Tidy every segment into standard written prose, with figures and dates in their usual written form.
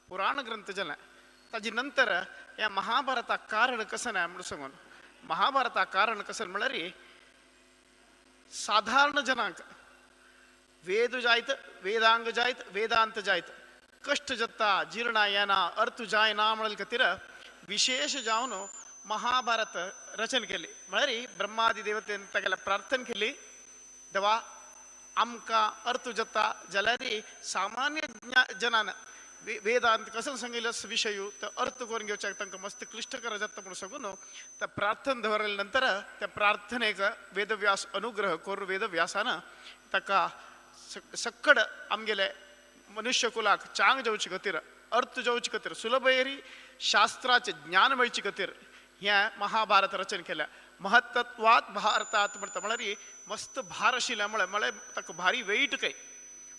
पुराण ग्रंथ जल ताजी नंतर या महाभारता कारण कसं नाही म्हणून सांगून महाभारता कारण कसं म्हणलं रे साधारण जनांक वेद जायत वेदांग जायत वेदांत जायत कष्ट जत्ता जीर्ण याना अर्थ जायना म्हणल कतिर विशेष जाऊन महाभारत रचन केले म्हळरी ब्रह्मादी देवते तगेला प्रार्थना केली दवा आमका अर्थ जत्ता जलारी सामान्य जनान वेदांत कसं सांगितलं विषय तर अर्थ करून घेऊच्या तांकां मस्त क्लिष्टकर जाता म्हणून सांगून त्या प्रार्थना दवरल्यानंतर त्या प्रार्थनेक वेदव्यास अनुग्रह कोर वेदव्यासानं ताका सक्कड आमगेले मनुष्य कुलाक चांग जावची खातीर अर्थ जावची खातीर सुलभ एरी शास्त्राचे ज्ञान मेळची खातीर ह्या महाभारत रचन केल्या महत्त्वात भारतात म्हणटा म्हळ्यार मस्त भार आशिल्ल्यामुळे म्हळ्यार ताका भारी वेट काय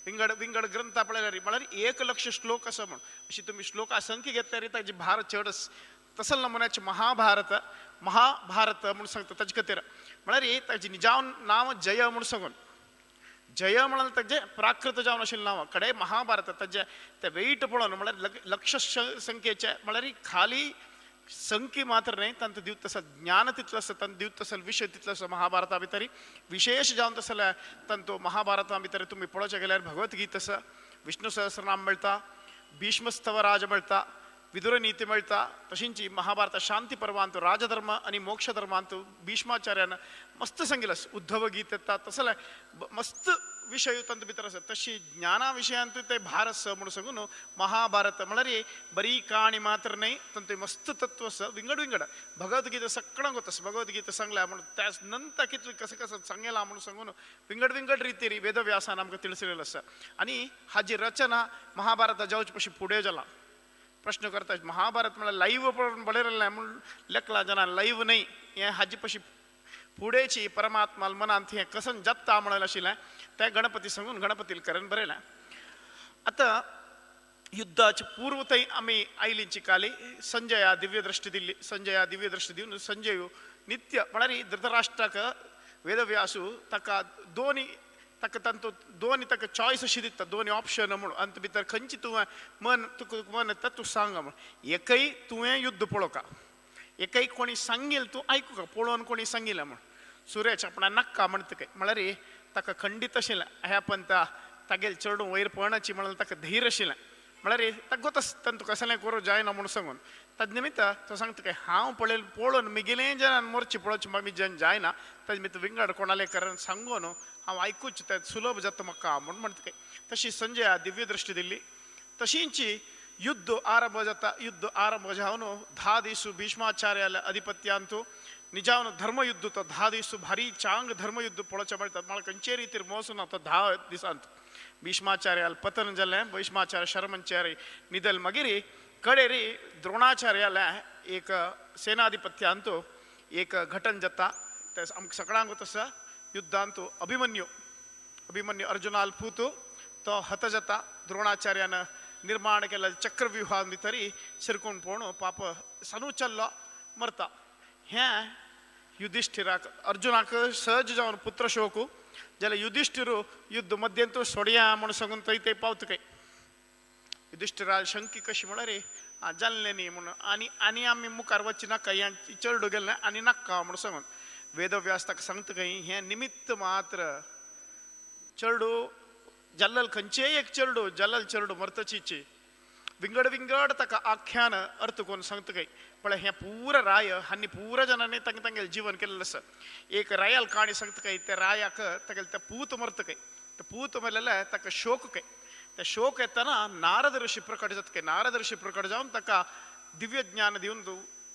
विंगड विंगड ग्रंथ आपल्याला म्हळ्यार 1,00,000 श्लोक असं म्हण अशी तुम्ही श्लोक संख्या घेतल्यार ताजी भार चडस तसल नमुन्याचे महाभारत म्हणून सांगता ताजे खातीर म्हळ्यार ताजी निजावन नांव जय म्हणून सांगून जय म्हणाल ताजे प्राकृत जावन आशिल्लें नांव कडे महाभारत ताजे ते वेट पळोवन म्हळ्यार लक्ष संख्येचे म्हळ्यार खाली संख्ये मात्र नाही तंत दिवत तसं ज्ञान तितलं असं तंत दिवत तसल विषय तितलं असं महाभारता भितरी विशेष जावन तसल्या तंतो महाभारता भितर तुम्ही पळोवचे गेल्यार भगवद्गीता आसा विष्णू सहस्रनाम मेळटा भीष्मस्तवराज मेळटा विदुर नीती मेळटा तशींची महाभारत शांती पर्वांतू राजधर्म आणि मोक्ष धर्मांतू भीष्माचार्यान मस्त सांगितलं उद्धव गीत येता तसले मस्त विषय तंत भितर आसा तशी ज्ञाना विषयांतू ते भार आसा म्हणून सांगून महाभारत म्हळ्यार बरी काणी मात्र नाही तंत मस्त तत्व आसा विंगड विंगड भगवद्गीता सगळ्यांक गोत भगवद्गीता सांगल्या म्हणून त्या नंतर कितले कसं कसं सांगला म्हणून सांगून विंगड विंगड रितीरी वेदव्यासान आमकां तिळसिल्लेलो आसा आणि हाजी रचना महाभारता जावचे पशी फुडें जाला प्रश्न करता महाभारत म्हणल्यार लाईव्ह पळोवन बळयलें म्हणून लेखला जना लाईव्ह नाही हे हाजी पशी फुडेची परमात्मा मनांत हे कसन जत्ता म्हणून आशिल्लें ते गणपती सांगून गणपतील करण बरयलें आता युद्धाचे पूर्व थंय आमी आयलींची काली संजया दिव्य दृष्टी दिल्ली संजया दिव्य दृष्टी दिवन संजय नित्य म्हळ्यार धृतराष्ट्राक वेदव्यासू ताका ताका तांतो दोन ताका चॉयस अशी दिता दोन ऑप्शन म्हणून अंत भितर खंयची तुवें मन तुका मन येता तूं सांग म्हणून एकय तुवें युद्ध पळोवका एकय कोणी सांगील तूं आयकुका पळोवन कोणी सांगिल्लें म्हणून सुरेश आपणा नाका म्हणटा काय म्हळ्यार ताका खंडीत आशिल्लें ह्या पंता तागेल चेडूं वयर पळोवनाची म्हणून ताका धीर आशिल्लें म्हळ्यार ताका गोत तांतू कसलें करूं जायना म्हणून सांगून ताजे निमित्त तो सांगता काय हांव पळोवन मिगिलें जनान मोरची पळोवची म्हाका जन जायना ताजे निमित्त विंगड कोणाले कारण सांगून हांव आयकूच ते सुलभ जाता म्हाका म्हणून म्हणटा काय तशी संजया दिव्य दृष्टी दिल्ली तशींची युद्ध आरंभ जाता युद्ध आरंभ जावन 10 दीस भीष्माचार्याला अधिपत्यांतू निजावन धर्मयुद्ध तो 10 दीस भारी चांग धर्मयुद्ध पळोवचें मेळटा म्हाका खंयचे रितीर मोसून आता 10 दिसांत भीष्माचार्याल पतन जालें भीष्माचार्य शर्मचार्य निदल मागीर कडेरी द्रोणाचार्याला एक सेनाधिपत्यांतू एक घटन जाता ते आमकां सगळ्यांक तसं युद्धांतू अभिमन्यू अर्जुनाल पूतू तो हत जाता द्रोणाचार्यान निर्माण केला चक्रव्यूहा भितरी शिरकून पळोवन पाप सनुचल्लो मरता हे युधिष्ठिराक अर्जुनाक सहज जावन पुत्र शोकू जाल्यार युधिष्ठिरू युद्ध मध्यंतू सोडया म्हणून सांगून थंय ते पावता काय युधिष्ठिरा शंकी कशी म्हळ्यार जाल्लें न्ही म्हणून आनी आमी मुखार वच्ची नाका हें चेडूं गेलें आनी नाका म्हणून सांगून वेदव्यास ताका सांगता काय हें निमित्त मात्र चेडूं जल्लल खंयचेय एक चेडूं जल्लल चेडूं मरतचीची विंगड विंगड ताका आख्यान अर्थ करून सांगता काय पण हें पूर राय हांणी पूर जनांनी तांगेलें जीवन केल्लें आसा एक रायाल काणी सांगता काय त्या रायाक तागेलें तें पूत मरता काय ते पूत मरलेले ताका शोक काय ते शोक येतना नारद ऋषी प्रकट जाता काय नारद ऋषी प्रकट जावन ताका दिव्य ज्ञान दिवन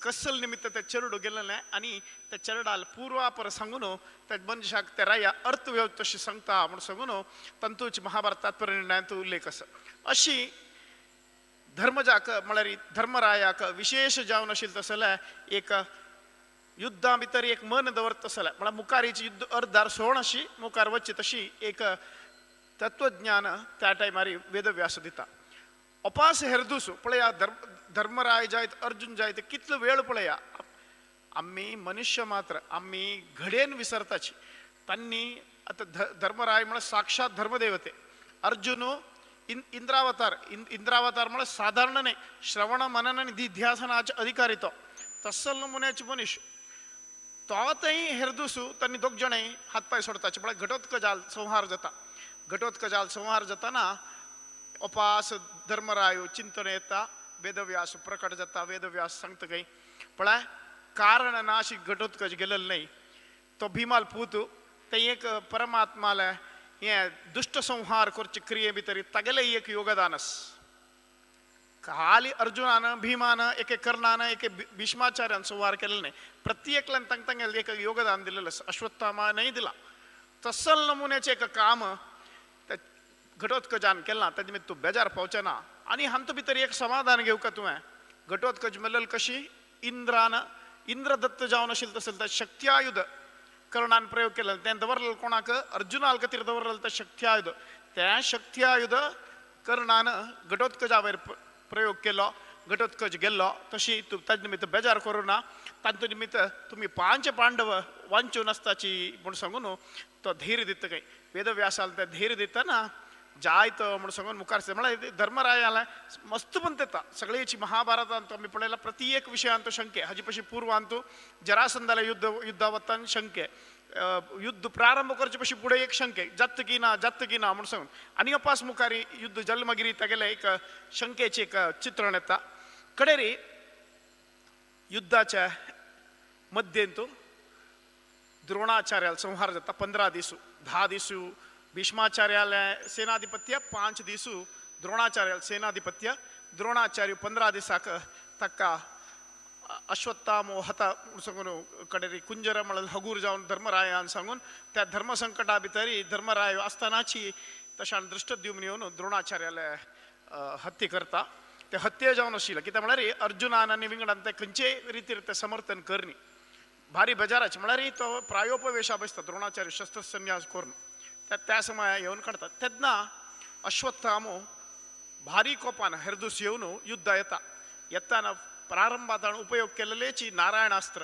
कसल निमित्त ते चेडूं गेलेलें आनी त्या चेडाल पूर्वापर सांगून त्या मनशाक ते राया अर्थ व्यवस्थ तशी सांगता म्हणून सांगून तंतूच महाभारत तात्पर्य निर्णयांत उल्लेख आसा अशी धर्मजाक म्हळ्यार धर्मरायाक विशेष जावन आशिल्लें तसले एक युद्धा भितर एक मन दवरता तसले म्हळ्यार मुखारीची युद्ध अर्धार सोण अशी मुखार वच्ची तशी एक तत्वज्ञान त्या टायमार वेदव्यास दिता अपास हेरदूस पळया धर्मराय जायत अर्जुन जायत कितलो वेळ पळया आम्ही मनुष्य मात्र आम्ही घडेन विसरताची तांणी आता धर्मराय म्हळ्यार साक्षात धर्मदेवते अर्जुन इंद्रावतार म्हणजे साधारण नाही, श्रवण मनन निधी ध्यासनाचे अधिकारी तो तसल नमुन्याची मनुष्य तोतही हेरदुसू त्यांनी दोग जणही हातपाय सोडताचे म्हणजे घटोत्कजाल संहार जाता. घटोत्कजाल संहार जाताना उपास धर्मरायो चिंतन येता वेदव्यास प्रकट जाता. वेदव्यास सांगता काही पण कारण नाशी घटोत्कच गेलेलं नाही. तो भीमाल पूतू ते एक परमात्माला हे दुष्ट संहार करची क्रिये भितरी तगेले एक योगदानस. खाली अर्जुनानं भीमानं एके कर्णानं एके भीष्माचार्यानं संहार केलेला नाही. प्रत्येकला तंग एक योगदान दिलेलं. अश्वत्थामा नाही दिला. तसल नमुन्याचे एक काम त्या घटोत्कजान केला. त्याच्या तू बेजार पोहोचना आणि हंत भितर एक समाधान घेऊ का तुम्ही. घटोत्कच मिळेल कशी इंद्रदत्त जाऊन असेल तसेल तर शक्त्यायुध कर्णान प्रयोग केला. त्या दवरल कोणाक अर्जुनाल कतिर दवरल तर शक्त्यायुध. त्या शक्त्यायुध कर्णानं घटोत्कजावर प्रयोग केलो. घटोत्कच गेल्लो. तशी तू त्या निमित्त बेजार करू ना. तांतू निमित्त तुम्ही 5 पांडव वांचून असताची म्हणून सांगून तो धैर्य दिता काही. वेदव्यासाला त्या धैर्य दिता ना जायत म्हणून सांगून मुखार म्हणजे धर्मरायाला मस्त पण देता. सगळ्याची महाभारतांत आम्ही पडलेला प्रति एक विषयांतो शंके हाजीपाशी पूर्वांतो जरासंधाला युद्धावतान शंके युद्ध प्रारंभ करचे पशी पुढे एक शंके जात की ना म्हणून सांगून आणि अपास मुखारी युद्ध जन्मगिरी गेले एक शंकेचे एक चित्रण येता. कडेरी युद्धाच्या मध्येंतू द्रोणाचार्याला संहार जाता. 15 दिवस 10 दिवस भीष्माचार्याला सेनाधिपत्य 5 दिवस द्रोणाचार्याला सेनाधिपत्य. द्रोणाचार्य 15 दिवसाक तक्का अश्वत्थामो हता सांगून कडेरी कुंजर म्हणून हगूर जाऊन धर्मरायान सांगून त्या धर्मसंकटा भितरी धर्मराय असतानाची तशान दृष्टद्युम्न येऊन द्रोणाचार्याला हत्ये करता. ते हत्ये जाऊन अशिल की म्हळ्यार अर्जुनानी विंगडान ते खंयचे रितीर ते समर्थन करणी भारी बेजाराचे म्हळ्यार तो प्रायोपवेशा बसता द्रोणाचार्य शस्त्रसन्यास करून त्या समया येऊन काढतात. तेन्ना अश्वत्थामो भारी कोपान हेरदूस येऊन युद्ध येताना प्रारंभात उपयोग केलेलेची नारायणास्त्र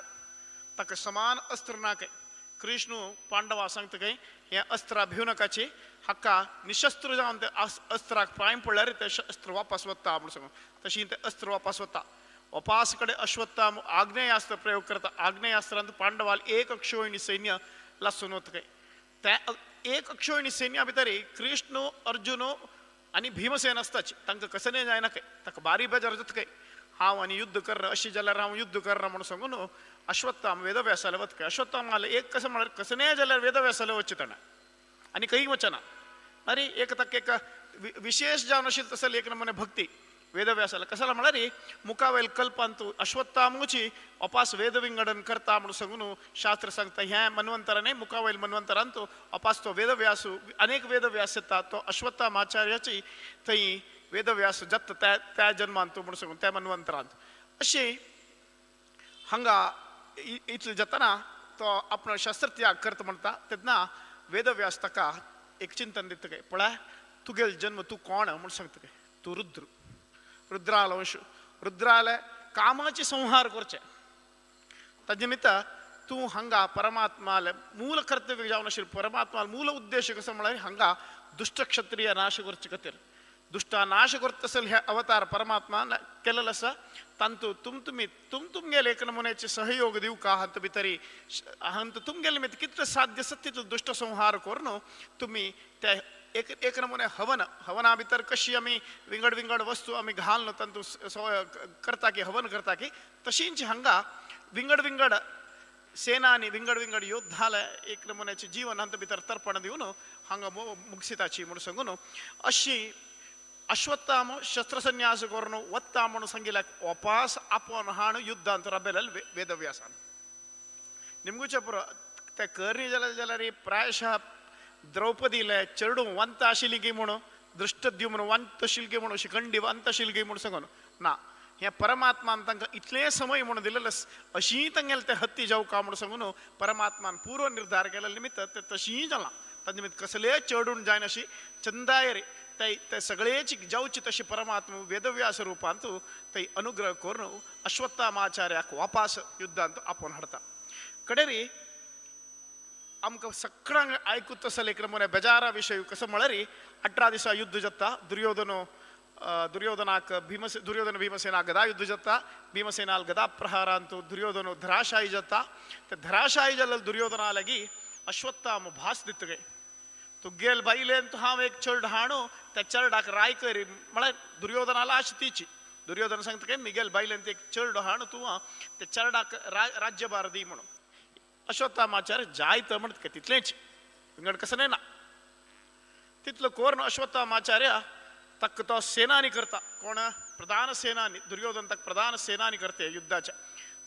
ताका समान अस्त्र ना काही. कृष्ण पांडवा सांगता काही हे अस्त्रा भिव नकाची हक्का निशस्त्र जाऊन ते अस्त्राक पांय पडल्यार ते अस्त्र वापस वता म्हणून सांगून तशी ते अस्त्र वापस वता. वापस कडे अश्वत्थाम आग्नेयास्त्र प्रयोग करता. आग्नेयास्त्रांत पांडवाल एक अक्षोहिणी सैन्य लासून वता काही. त्या एक अक्षोहिणी सैन्या भितर कृष्ण अर्जुन आणि भीमसेन असताच तांकां कसं नाही जायना काही. ताका बारी बेजार जाता काही. हांव आनी युद्ध कर अशी जाल्यार हांव युद्ध करना म्हणून सांगून अश्वत्थाम वेदव्यासाला वत काय. अश्वत्थामाला एक कसं म्हळ्यार कसं नाही जाल्यार वेदव्यासाला वच्चे ताणा आनी खंय वचना. अरे एक ताका एक विशेष जावन असेल तसं एक नमुने भक्ती वेदव्यासाला कशाला म्हळ्यार मुखावेल कल्पांतू अश्वत्थामूची अपास वेदविंगडन करता म्हणून सांगून शास्त्र सांगता. ह्या मन्वंतराने मुखावेल मन्वंतरांतू अपास तो वेदव्यासू अनेक वेदव्यास येता. तो अश्वत्थामाचार्याची थंय वेदव्यास जत्त त्या जन्मांतू म्हणून सांगून त्या मन्वंतरांत अशी हांगा इतलें जाताना तो आपण शस्त्रत्याग करता म्हणटा. तेन्ना वेदव्यास ताका एक चिंतन दिता काय. पळय तुगेल जन्म तू कोण म्हणून सांगता काय. तू रुद्र. रुद्राल वंश. रुद्राला कामाचे संहार करचे. ताजे निमित्त तू हांगा परमात्माला मूल कर्तव्य जावन असेल. परमात्माला मूल उद्देश कसं म्हळ्यार हांगा दुष्ट क्षत्रिय नाश करचे खातीर दुष्टा नाश करत असेल हे अवतार परमात्मा केलेलं आसा. तांतू तुमगेले एक नमुन्याचे सहयोग दिवू का हंत भितरी हंत तुमगेले मित कितले साध्य आसा तितलो दुष्ट संहार करून तुम्ही त्या एक नमुने हवना भितर कशी आमी विंगड वस्तू आमी घालून तांतू करता की हवन करता की तशींच हांगा विंगड सेना आनी विंगड योद्धाला एक नमुन्याचे जीवन हंत भितर तर्पण दिवन हांगा मुगसिताची म्हणून सांगून अशी अश्वत्थाम शस्त्रसन्यास करून वत्ता म्हणून सांगितल्या. वापस आपण हाण युद्धांत राबयलें वेदव्यासान. निमगुच्या पुरो ते करनी जाल्यार प्रायशः द्रौपदीले चेडू वंत आशिल्ली गी म्हणून दृष्टद्युम्न वंत आशिल्ली गी म्हणून शिखंडी वंत आशिल्ली गी म्हणून सांगून ना हे परमात्मान तांकां इतले समय म्हणून दिलेलो अशी तांगेले ते हत्ती जावं का म्हणून सांगून परमात्मान पूर्व निर्धार केले निमित्त ते तशीं जालां. ताजे निमित्त कसले चेडून जायन अशी चंदायरे ते सगळेची जावची तशी परमात्मा वेदव्यास रूपांत ते अनुग्रह करून अश्वत्थामाचार्याक वापस युद्धांत आपण हाडता. कडेरी आमकां सगळ्यांक आयकूत आसले एक नमुने बेजारा विशय कसं म्हळ्यार 18 दिसा युद्ध जाता. दुर्योधन भीमसेना गदा युद्ध जाता. भीमसेनाल गदा प्रहार अंतू दुर्योधन धराशायी जाता. ते धराशायी जल दुर्योधना लगी अश्वत्थाम भास दित गए. तू गेल बाईले तो हा एक चरड हाणो त्या चरडाक राय करी मला दुर्योधनाला अशी तिची. दुर्योधन सांगतो काय मी गेल बाईले एक चरड हाणो तू ते चरडाक राज्यभार दी म्हणून. अश्वत्थामाचार्य जायत म्हणत का तिथलेच विंगड कसं नाही ना. तिथलं कोण अश्वत्थामाचार्य तक तो सेनानी करता. कोण प्रधान सेनानी दुर्योधन तक प्रधान सेनानी करते युद्धाच्या.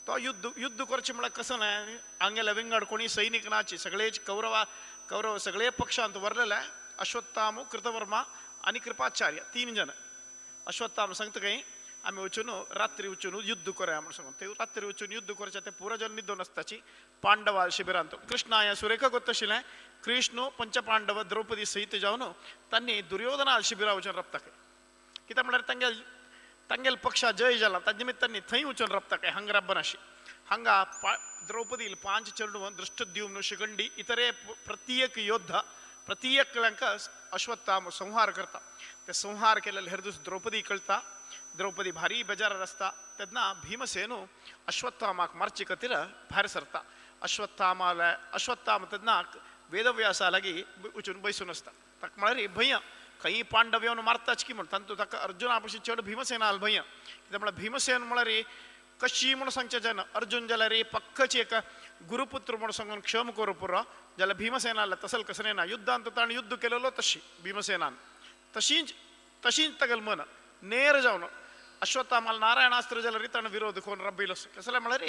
तो युद्ध करचे मला कसं नाही अंगेला विंगड कोणी सैनिक नाची सगळेच कौरव सगळे पक्षांत वरलेला आहे. अश्वत्थाम कृतवर्मा आणि कृपाचार्य 3 जण. अश्वत्थाम सांगतं काही आम्ही वचून रात्री वचून युद्ध करूया म्हणून सांगून ते रात्री वचून युद्ध करायच्या. ते पुरजन निद्दो नसताची पांडवा शिबिरांत कृष्णाया सुरेख ಗೊತ್ತशिले कृष्ण पंचपांडव द्रौपदी सहित जाऊन त्यांनी दुर्योधना शिबिरा वचून रप्ता काय कित्याक म्हळ्यार तांगेल पक्षा जय जाला त्या निमित्तांनी थंय वचून रप्ता काय हंग रब्बनाशी. हांगा द्रौपदील 5 चरडू दृष्टद्युम्न शिखंडी इतरे प्रत्येक योद्धा प्रत्येक अश्वत्थाम संहार करता. ते संहार केलेले हेरदूस द्रौपदी कळता. द्रौपदी भारी बेजार रस्ता. तेन्ना भीमसेनू अश्वत्थामाक मार्ची खातीर भायर सरता. अश्वत्थाम तेन्ना वेदव्यासा लागीं वचून बैसून आसता. ताका म्हळ्यार भंय खंय पांडव येवन मारताच की म्हण तांतू ताका अर्जुना भशेन चड भीमसेनाल भंय. कित्याक म्हळ्यार भीमसेन म्हळ्यार कशी म्हूण सांगचे जायना. अर्जुन जाल्यार पक्कची एक गुरुपुत्र म्हूण सांगून क्षम करूं पुरो जाल्यार भीमसेनाला तसल कसं ना. युद्धांत ताणें युद्ध केलेलो तशी भीमसेनान तशींच तागेल मन नेर जावन अश्वत्थामाल नारायणास्त्र जाल्यार ताणें विरोध करून रब्बिलो. कसले म्हळ्यार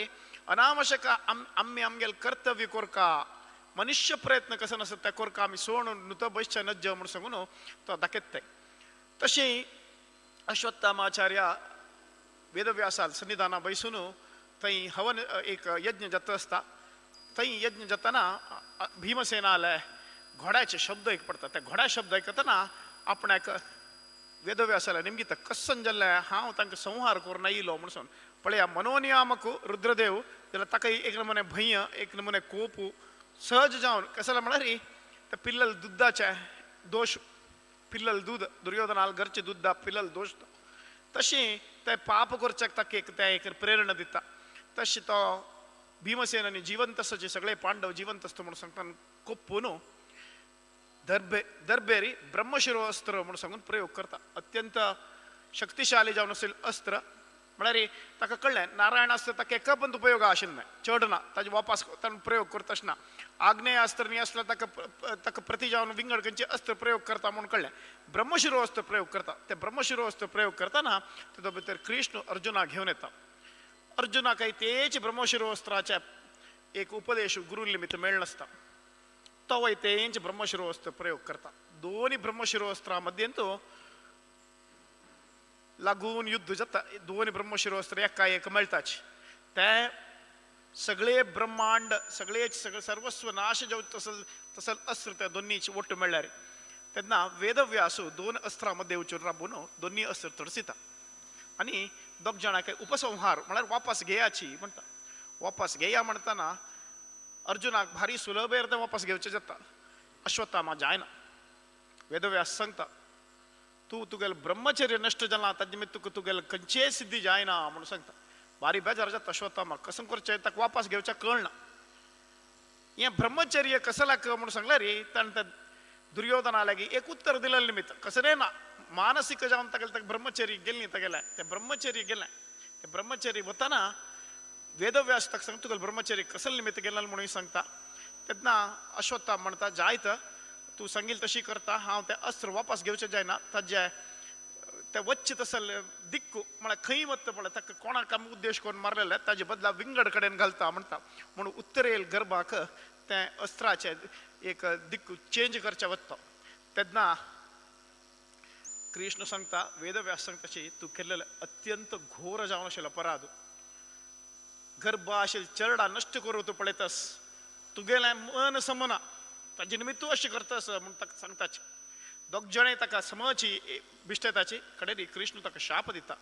अनावश्यक आमगेल कर्तव्य कोरका मनुष्य प्रयत्न कसं नसत त्या कोरका आमी सोडून नुत बैश्य नज्ज म्हूण सांगून तो दाखयताय. तशी अश्वत्थामाचार्य वेदव्यासाल सन्निधाना बैसून थंय हवन एक यज्ञ जात आसता. थंय यज्ञ जातना भीमसेनाल घोड्याचे शब्द एक पडटा. त्या घोड्या शब्द आयकतना आपणाक वेदव्यासाला निमगीत कस्सन जाल्ले हांव तांकां संहार करून आयिल्लो म्हणून सांगून पळया मनोनियामक रुद्रदेव जाल्यार ताका एक नमुने भंय एक नमुने कोप सहज जावन कसं म्हळ्यार त्या पिल्लल दुधाचे दोश पिल्लल दूध दुर्योधनाल घरचे दूध पिल्लल दोश तशी ते पाप करच्याक ताका एक प्रेरणा दिता. तशी तो भीमसेनानी जिवंत आसाचे सगळे पांडव जिवंत आसता म्हणून सांगता कोप्पून दर्बेरी ब्रह्मशिरो अस्त्र म्हणून सांगून प्रयोग करता. अत्यंत शक्तिशाली जावन असेल अस्त्र म्हळ्यार ताका कळ्ळें नारायणास्त्र ताका एका पण उपयोग आशिल्लो ना चड ना ताजे वापस ताणें प्रयोग करता आसना. आग्नेय अस्त्र न्ही आसल्यार ताका प्रति जावन विंगड खंयचे अस्त्र प्रयोग करता म्हणून कळ्ळें. ब्रह्मशिरो अस्त्र प्रयोग करता. ते ब्रह्मशिरो अस्त्र प्रयोग करतना तातूंत भितर कृष्ण अर्जुना घेवन येता. अर्जुनाक तेच ब्रह्मशिरो अस्त्राचे एक उपदेश गुरू निमित्त मेळ नासता. तो तेंच ब्रह्मशिरो अस्त्र प्रयोग करता. दोन्ही ब्रह्मशिरो अस्त्रा मध्यें तो लागून युद्ध जाता. दोन ब्रह्मशिरो अस्त्र एका एक मेळटाच. ते सगळे ब्रह्मांड सर्वस्व नाश जावं तसल अस्त्र त्या दोन्हीची वट्ट मेळ्ळ्यार तेन्ना वेदव्यासू 2 अस्त्रां मध्ये वचून राबून दोन्ही अस्त्र तडसिता. आनी दोग जाणांक उपसंहार म्हळ्यार वापस घेयाची म्हणटा. वापस घेया म्हणटना अर्जुनाक भारी सुलभ अर्थ वापस घेवचें जाता. अश्वत्थामा जायना. वेदव्यास सांगता तुगेल ब्रह्मचर्य नष्ट जाला ताजे निमित्त तुगेल खंयचेय सिद्धी जायना म्हणून सांगता. भारी बेजार जाता अश्वत्थामा कसं करचें ताका वापस घेवचें कळना. हें ब्रह्मचर्य कसलाक म्हणून सांगल्यार ताणें दुर्योधना लागीं एक उत्तर दिलेलें निमित्त कसं ना मानसीक जावन ताका ब्रह्मचर्य गेलें तागेलें तें ब्रह्मचर्य गेलें. तें ब्रह्मचर्य वतना वेदव्यास ताका सांगता तुगेलें ब्रह्मचर्य कसले निमित्त गेलें म्हणून सांगता. तेन्ना अश्वत्थामा म्हणटा जायत तू सांगिल तशी करता हांव तें अस्त्र वापस घेवचें जायना. ताजे ते वच्चे तसल दिक्कू म्हळ्यार खंय वता म्हळ्यार ताका कोणाक आमी उद्देश करून मारलेले ताजे बदला विंगड कडेन घालता म्हणटा. म्हणून उत्तरेल गर्भाक तें अस्त्राचे एक दिक्कू चेंज करचें वता. तेन्ना कृष्ण सांगता वेदव्यास सांगता तू केल्लेले अत्यंत घोर जावन आशिल्लो अपराध. गर्भ आशिल्ले चरडा नश्ट करूं तूं पळयतास तुगेलें मन समना ताजे निमित्त तूं अशें करतास म्हूण ताका सांगताच. दोग जणे ताका समची बिश्टेताची कडेन कृष्ण ताका शाप दिता.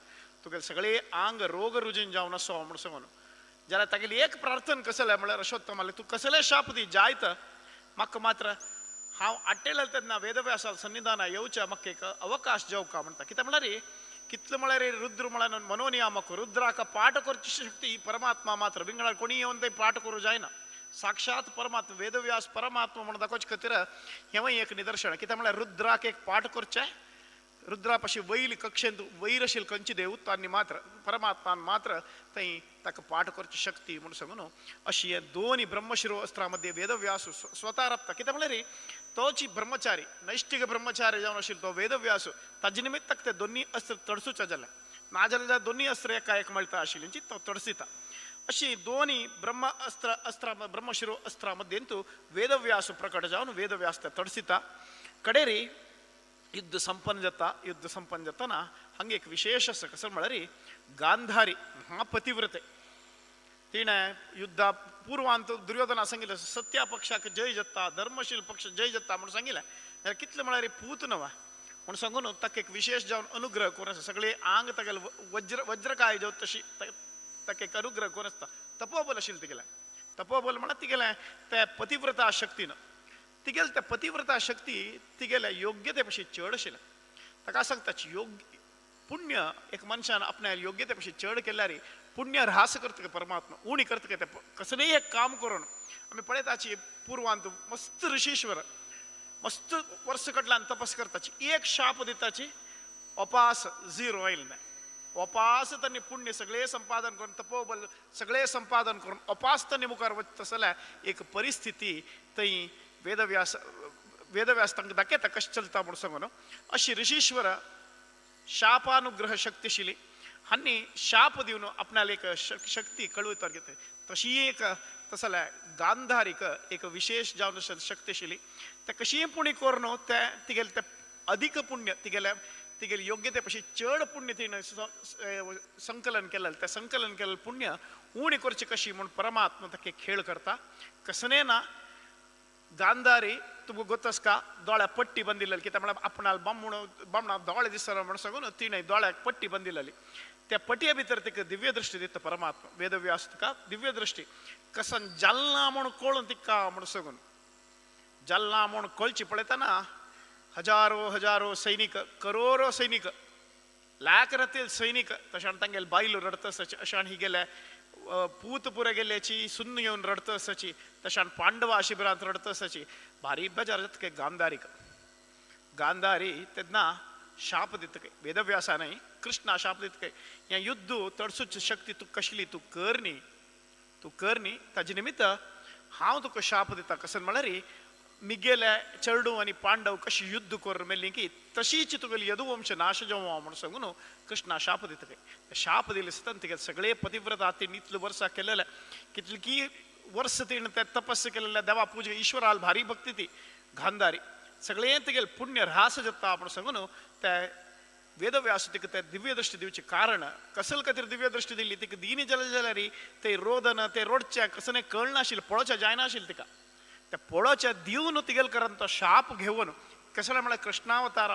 तुगेले सगळे आंग रोग रुजीन जावन आसो म्हूण सांगून जाल्यार तागेली एक प्रार्थना कसले म्हळ्यार अश्वत्थामाले तूं कसले शाप दी जायत म्हाका मात्र हांव आट्टेला तेन्ना वेदव्यासा सन्निधाना येवच्या म्हाका एक अवकाश जावका म्हणटा कित्याक म्हळ्यार कितले म्हळ्यार रुद्र म्हळ्यार मनोनियामक रुद्राक पाठ करची शक्ती ही परमात्मा मात्र विंगडार कोणी येवन ते पाठ करूं जायना साक्षात परमात्मा वेदव्यास परमात्मा म्हणून दाखोवचे खातीर हेवूय एक निदर्शन कित्याक म्हळ्यार रुद्राक एक पाठ करचें रुद्रा पाशी वैल कक्षेंत वैर आशिल्ले खंयची देवतांनी मात्र परमात्मान मात्र थंय ताका पाठ करची शक्ती म्हणून सांगून अशी हे दोन्ही ब्रह्मशिरो अस्त्रा मध्ये वेदव्यास स्वता रपता कित्याक म्हळ्यार तोची ब्रह्मचारी नैष्टिक ब्रह्मचारी जावन आशिल्लो तो वेदव्यास ताजे निमित्ताक ते दोन्ही अस्त्र तडसूचे जाले नाजाल्यार दोन्ही अस्त्र एका एक मेळटा आशिल्लींची तो तडसिता अशी दोन्ही ब्रह्मशिरो अस्त्रा मध्येंतू वेदव्यास प्रकट जावन वेदव्यास ते तडसिता कडेरी युद्ध संपन्न जातना हांगा एक विशेष आसा कसं म्हळ्यार गांधारी महापतिव्रते तिणें युद्धा पूर्वांत दुर्योधना सांगिल्लें सत्या पक्षाक जय जाता धर्मशील पक्ष जय जाता म्हणून सांगिल्लें जाल्यार कितले म्हळ्यार पूत न्हय म्हणून सांगून ताका एक विशेष जावन अनुग्रह करून आसा सगळे आंग तागेले वज्रकाय जाव तशी ताका एक अनुग्रह करून आसता तपोबल आशिल्लें तिगेलें तपोबल म्हणल्यार तिगेलें ते पतिव्रता शक्तीन तिगेले त्या पतिव्रता शक्ती तिगेल्या योग्यते पशी चड आशिल्लें ताका सांगता योग्य पुण्य एक मनशान आपल्या योग्यते पशी चड केल्यार पुण्य ऱ्हास करता परमात्मा उणी करता ते कसलेय एक काम करून आमी पळयताची पूर्वांत मस्त ऋषीश्वर मस्त वर्स कडल्यान तपस करताची एक शाप दिताची अपास 0 आयले ना अपास तांणी पुण्य सगळे संपादन करून तपोबल सगळे संपादन करून अपास तांणी मुखार वचता जाल्यार एक परिस्थिती थंय वेदव्यास तांकां दाखयता कशें चलता म्हणून सांगून अशी ऋषीश्वर शापानुग्रह शक्तिशिली हांणी शाप दिवन आपणाला एक शक्ती कळवता घेतली तशी एक तसल्या गांधारीक एक विशेष जावन शक्तिशिली ते कशी पुण्य करून ते तिगेले ते अधिक पुण्य तिगेले योग्यते पशी चड पुण्य तिणें संकलन केलें ते संकलन केलें पुण्य उणी करची कशी म्हणून परमात्मा ताका खेळ करता कसने ना गांधारी तुमकां गोतस का दोळ्याक पट्टी बंदिल्ली कित्याक म्हळ्यार आपणाल बामणा दोळे दिसना म्हणून सांगून तिणें दोळ्याक पट्टी बंदिल्ली त्या पट्टये भितर तिका दिव्य दृश्टी दिता परमात्मा वेदव्यास तुका दिव्य दृश्टी कसन जालना म्हणून कळून तिका म्हणून सांगून जालना म्हणून कळची पळयतना हजारो सैनिक करोडो सैनिक लाख रातील सैनिक तशें तांगेले बायलो रडत आसाची अशें ही गेले पूत पुरे गेल्ल्याची सुन्न येवन रडत आसाची तशें पांडवा शिबिरांत रडत आसाची भारी बेजार जाता गांधारी तेन्ना शाप दिता वेदव्यासानय कृष्णा शाप दिता हें युद्ध तडसूची शक्ती तूं कसली तूं कर न्ही ताजे निमित्त हांव तुका शाप दिता कसं म्हळ्यार मिगेले चरडू आनी पांडव कशी युद्ध करून मेल्ली की तशीच तुगेली यदुवंश नाश जावं म्हणून सांगून कृष्णा शाप दिता शाप दिले आसतना तिगेले सगळे पतिव्रता तिणें इतले वर्सां केलेले कितली वर्स तिणें ते तपस्स केलेले देवा पुजे ईश्वराल भारी भक्ती ती गांधारी सगळे तिगेले पुण्य ऱ्हास जाता म्हणून सांगून ते वेदव्यास तिका ते दिव्य दृश्टी दिवचे कारण कसल खातीर दिव्य दृश्टी दिल्ली तिका दिनी जाल्यार ते रोदन ते रोडचे कसले कळनाशिल्लें पळोवचें जायनाशिल्लें तिका ते पळोवचें दिवन तिगेले कारण तो शाप घेवन कसले म्हळ्यार कृष्णावतार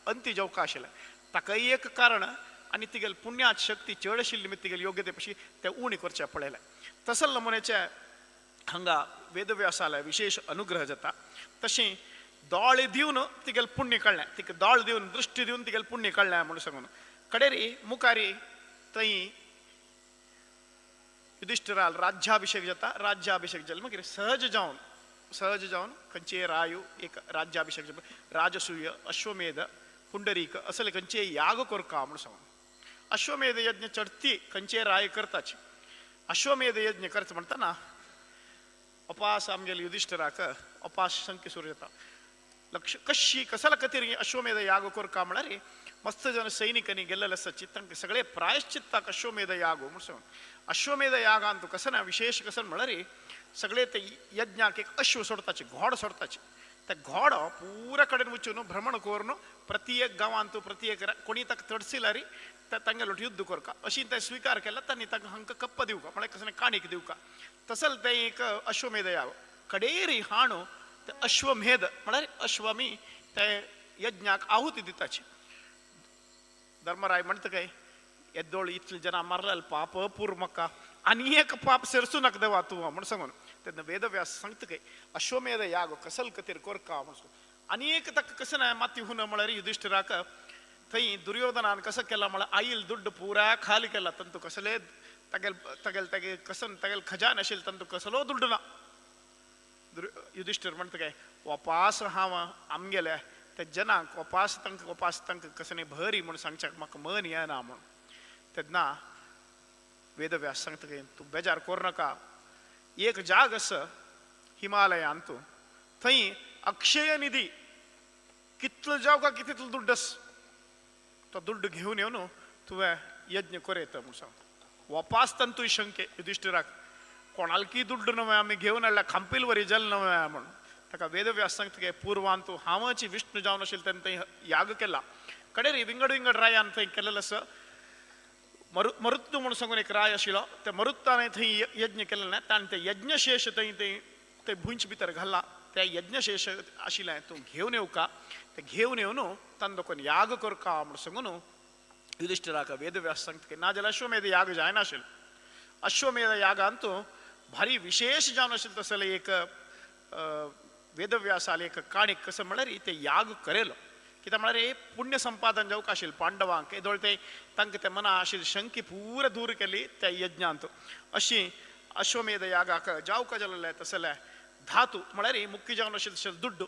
अंती जेवका आशिल्लें ताकाय एक कारण आनी तिगेले पुण्याची शक्ती चड आशिल्ली निमित्त तिगेले योग्यते पशी ते उणी करचें पळयलें तसल नमुन्याचे हांगा वेदव्यासाला विशेष अनुग्रह जाता तशें दोळे दिवन तिगेले पुण्य कळ्ळें तिका दोळ दिवन दृश्टी दिवन तिगेले पुण्य कळ्ळें म्हणून सांगून कडेरी मुखारी थंय युधिष्ठिराल राज्याभिषेक जाता राज्याभिषेक जाले मागीर सहज जावन खंयचे रायू एक राज्याभिषेक राजसूय अश्वमेध पुंडरीक असले खंयचे याग करका म्हणून सांगून अश्वमेध यज्ञ चडती खंयचे राय करताच अश्वमेध यज्ञ करता म्हणटना अपास आमगेले युधिष्ठिराक अपास शंके सुरू जाता लक्ष कशी कसला खातीर अश्वमेध याग करका म्हळ्यार मस्त जन सैनिकांनी गेल्लेले आसता तांकां सगळे प्रायश्चित्ताक अश्वमेध याग म्हणून सांगून अश्वमेध यागांत कसं ना विशेष कसं म्हळ्यार सगळे ते यज्ञाक एक अश्व सोडताचे घोड सोडताचे ते घोड पुरा कडेन वचून भ्रमण करून प्रत्येक गांवांत प्रत्येक कोणी ताका तडसिल्यार तांगेलो युद्ध करका अशी ते स्विकार केला तांणी ताका हांकां कप्प दिवका म्हळ्यार कसले काणीक दिवका तसल ते एक अश्वमेध याग कडेरी हाणू ते अश्वमेध म्हळ्यार अश्वमी ते यज्ञाक आहुती दिताची धर्मराय म्हणटा काय येदोळ इतले जना मारलेले पाप अपूर म्हाका आनी एक पाप सेरसू नाका देवा तूं म्हणून सांगून त्यांना वेदव्यास सांगतं काय अश्वमेध याग कसल कतिर कोरका म्हणून अनेक तक कसं नाही माती हुन म्हळरी युधिष्ठिराक थंय दुर्योधनान कसं केला मला आईल दुड्ड पुरा खाली केला तंतु कसले तगेल तगेल तगे कसन तगेल खजान असेल तंतु कसलो दुड्ड ना युधिष्ठिर म्हणतं काय वापास हाव आमगेल्या त्या जनांक वापास तंक कसने भरी म्हणून सांगच्या म्हाका मन येना म्हणून तेन्ना वेदव्यास सांगता काय तू बेजार कोर नाका एक जाग असं हिमालयांतू थंय अक्षय निधी कितलो जाव का कितलो दुड्डस तो दुड्ड घेऊन येऊन तुवें यज्ञ कोरयत म्हणून सांग वापास तंतू शंके युधिष्ठिराक कोणालकी दुड्ड नवे आमी घेऊन हाडल्या खांपील वरी जल नवे म्हणून ताका वेदव्यास सांगता काय पुर्वांतू हांवाची विष्णू जावन आशिल्लो तेन्ना थंय याग केला कडेन विंगड विंगड रायान थंय केलेलो आसा मरुत्तू म्हणून सांगून एक राय आशिल्लो त्या मरुत्ताने थंय यज्ञ केलेलो ना ताणें ते यज्ञशेष थंय भुंच भितर घाला त्या यज्ञशेष आशिल्लें तूं घेवन येवका ते घेवन येवन तांकां दोन याग करका म्हणून सांगून युधिष्ठिराक वेदव्यास सांगता नाजाल्यार अश्वमेध याग जायना आशिल्लो अश्वमेध यागांत भारी विशेष जावन आशिल्लो तसले एक वेदव्यासाल एक काणीक कसं म्हळ्यार ते याग करेलो कित्याक म्हळ्यार पुण्य संपादन जावंक आशिल्लें पांडवांक येदोळ ते तांकां ते मना आशिल्ली शंकी पूर दूर केली त्या यज्ञांत अशी अश्वमेध यागाक जावंक जालें तसले धातू म्हळ्यार मुख्य जावन आशिल्लें दुड्ड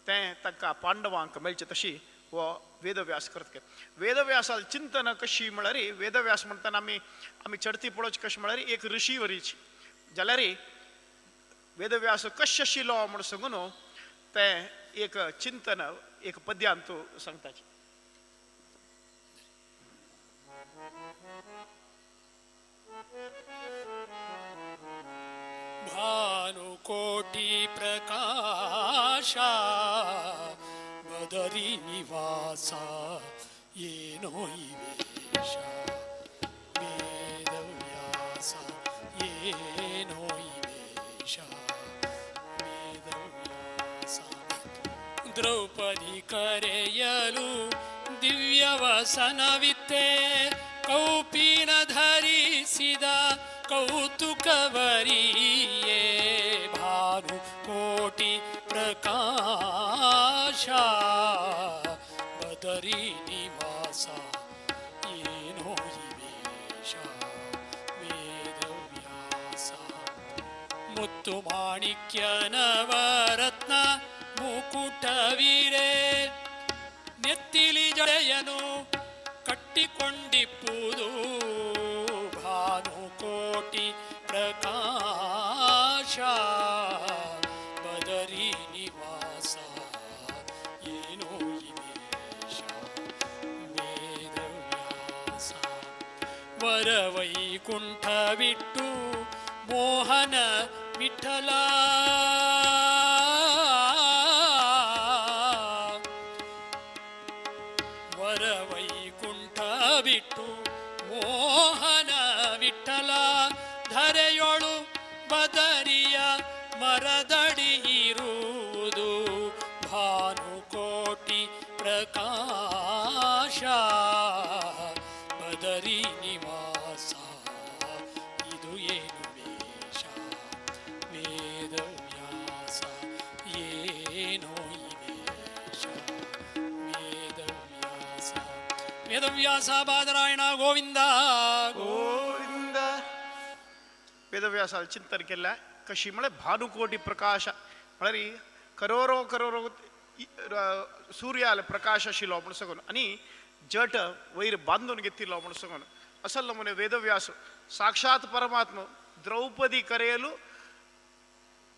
तें तांकां पांडवांक मेळचें तशी हो वेदव्यास करता वेदव्यासाल चिंतन कशी म्हळ्यार वेदव्यास म्हणटना आमी चडती पळोवची कशी म्हळ्यार एक ऋषी वरीची जाल्यार वेदव्यास कशें आशिल्लो म्हूण सांगून तें एक चिंतन एक पद्यांत सांगताची भानुकोटी प्रकाशा बदरी निवासा येनो वेश वेदव्यासा येनो वेश वेदव्यासा द्रौपदी करेयलु दिव्ಯವಸನವಿತ್ತೆ ಕೌಪೀನ ಧರಿಸಿದ ಕೌತುಕವರಿಯೇ ಭಾನು ಕೋಟಿ ಪ್ರಕಾಶ ಬದರಿ ನಿವಾಸ ಏನೋ ವೇಷ ವೇದವ್ಯಾಸ ಮುತ್ತು ಮಾಣಿಕ್ಯ ನವರತ್ನ ಮುಕುಟವೀರೇ ನೆತ್ತಿಲಿ ಜಡೆಯನು ಕಟ್ಟಿಕೊಂಡಿಪ್ಪುದು ಭಾನುಕೋಟಿ ಪ್ರಕಾಶ ಬದರಿ ನಿವಾಸ ಏನೋ ವೇಷ ವೇದವ್ಯಾಸ ವರವೈಕುಂಠ ಬಿಟ್ಟು ಮೋಹನ ವಿಠಲ ವರವೈಕುಂಠ ಬಿಟ್ಟು ಮೋಹನ ವಿಠಲ ಧರೆಯೊಳು ಬದರಿಯ ಮರದಡಿ ಇರುವುದು ಭಾನುಕೋಟಿ ಪ್ರಕಾಶ ಬದರಿ ನಿವಾಸ ಇದು ಏನು ವೇಷ ವೇದವ್ಯಾಸ ಏನೋ ಈ ವೇಷ ವೇದವ್ಯಾಸ ವೇದವ್ಯಾಸ ಬಾದರಾಯಣ ಗೋವಿಂದ ಗೋವಿಂದ वेदव्यासाल चिंतन केलं कशी म्हळ्यार भानुकोटी प्रकाश म्हळ्यार करोरो करोरो सूर्याल प्रकाश आशिल्लो म्हूण सांगून आनी जट वयर बांदून घेतिल्लो म्हूण सांगून असल नमुने वेदव्यास साक्षात परमात्मा द्रौपदी करेयलु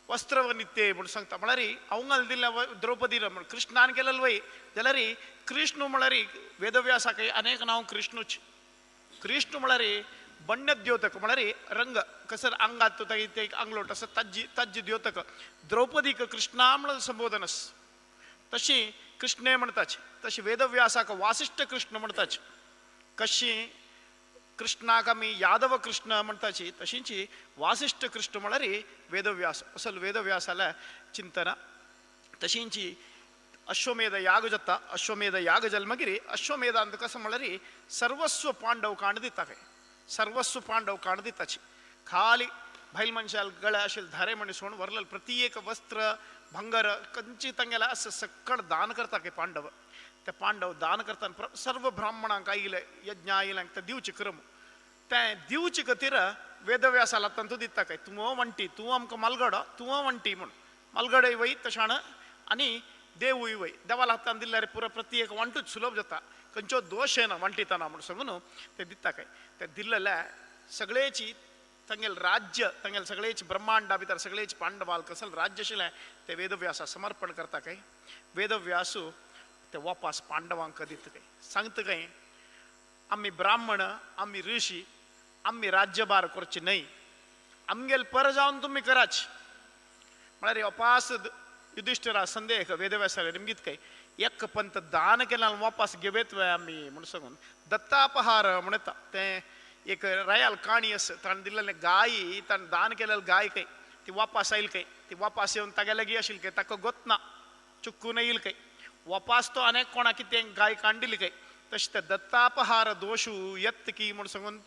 वस्त्रवनित्ये म्हूण सांगता म्हळ्यार अवंगाल दिल्ल्या द्रौपदी कृष्णान केलेलो वय जाल्यार कृष्ण म्हळ्यार वेदव्यासाक अनेक नांव कृष्णूच कृष्ण म्हळ्यार बण्य द्योतक म्हळ्यार रंग कसर अंगात ते अंगलोट असं तज्जी द्योतक द्रौपदीक कृष्णा म्हणून संबोधनस तशी कृष्णे म्हणताच तशी वेदव्यासाक वासिष्ठ कृष्ण म्हणताच कशी कृष्णाक आमी यादव कृष्ण म्हणताची तशींची वासिष्ठ कृष्ण म्हळ्यार वेदव्यास असल वेदव्यासाला चिंतन तशींची अश्वमेध याग जाता अश्वमेध याग जल्मगिरी अश्वमेध अंत कसं म्हळ्यार सर्वस्व पांडव कांड दिता काय सर्वस्व पांडव कांड दिताची खाली भाईल मनशाल गळ्या असेल धारे म्हणे सोण वरल प्रत्येक वस्त्र भंगर कंची तंगेला असं सक्कड दान करता काय पांडव त्या पांडव दान करताना सर्व ब्राह्मणांक आईले यज्ञ आईलांक त्या दिवची क्रम त्या दिवची कतीर वेदव्यासाला तंतू दिता काय तुम वंटी तू आमक मलगड तू वंटी म्हणून मलगड वय तशाण आणि देवूय वय देवाला हातान दिल्यारे पुरा प्रत्येक वंटूच सुलभ जाता खंयचो दोष येना वंटिताना म्हणून सांगून ते दिता काय ते दिल्लेल्या सगळेची तंगेल राज्य तंगेल सगळेच ब्रह्मांडा भितर सगळेच पांडवाल कसल राज्य आशिल्लें ते वेदव्यासा समर्पण करता काय वेदव्यासू ते वापस पांडवांक दिता काय सांगता काय आम्ही ब्राह्मण आम्ही ऋषी आम्ही राज्यभार करचे नाही आमगेल पर जाऊन तुम्ही कराच म्हळ्यार वापस युधिष्ठिरा संदेह वेदव्यासाला निमगीत काय एक पंत दान केला वापस घेवेत आम्ही म्हणून सांगून दत्तापहार म्हणता ते एक रयाल काणी असं ताण दिलेले गायी ताण दान केलेलं गाय काही ती वापस येईल काही ती वापस येऊन तागे लगी असेल काही ताका गोत ना चुकून येईल काही वापस तो अनेक कोणा किती गाय कांडिली काही तशी त्या दत्तापहार दोषू येत की म्हणून सांगून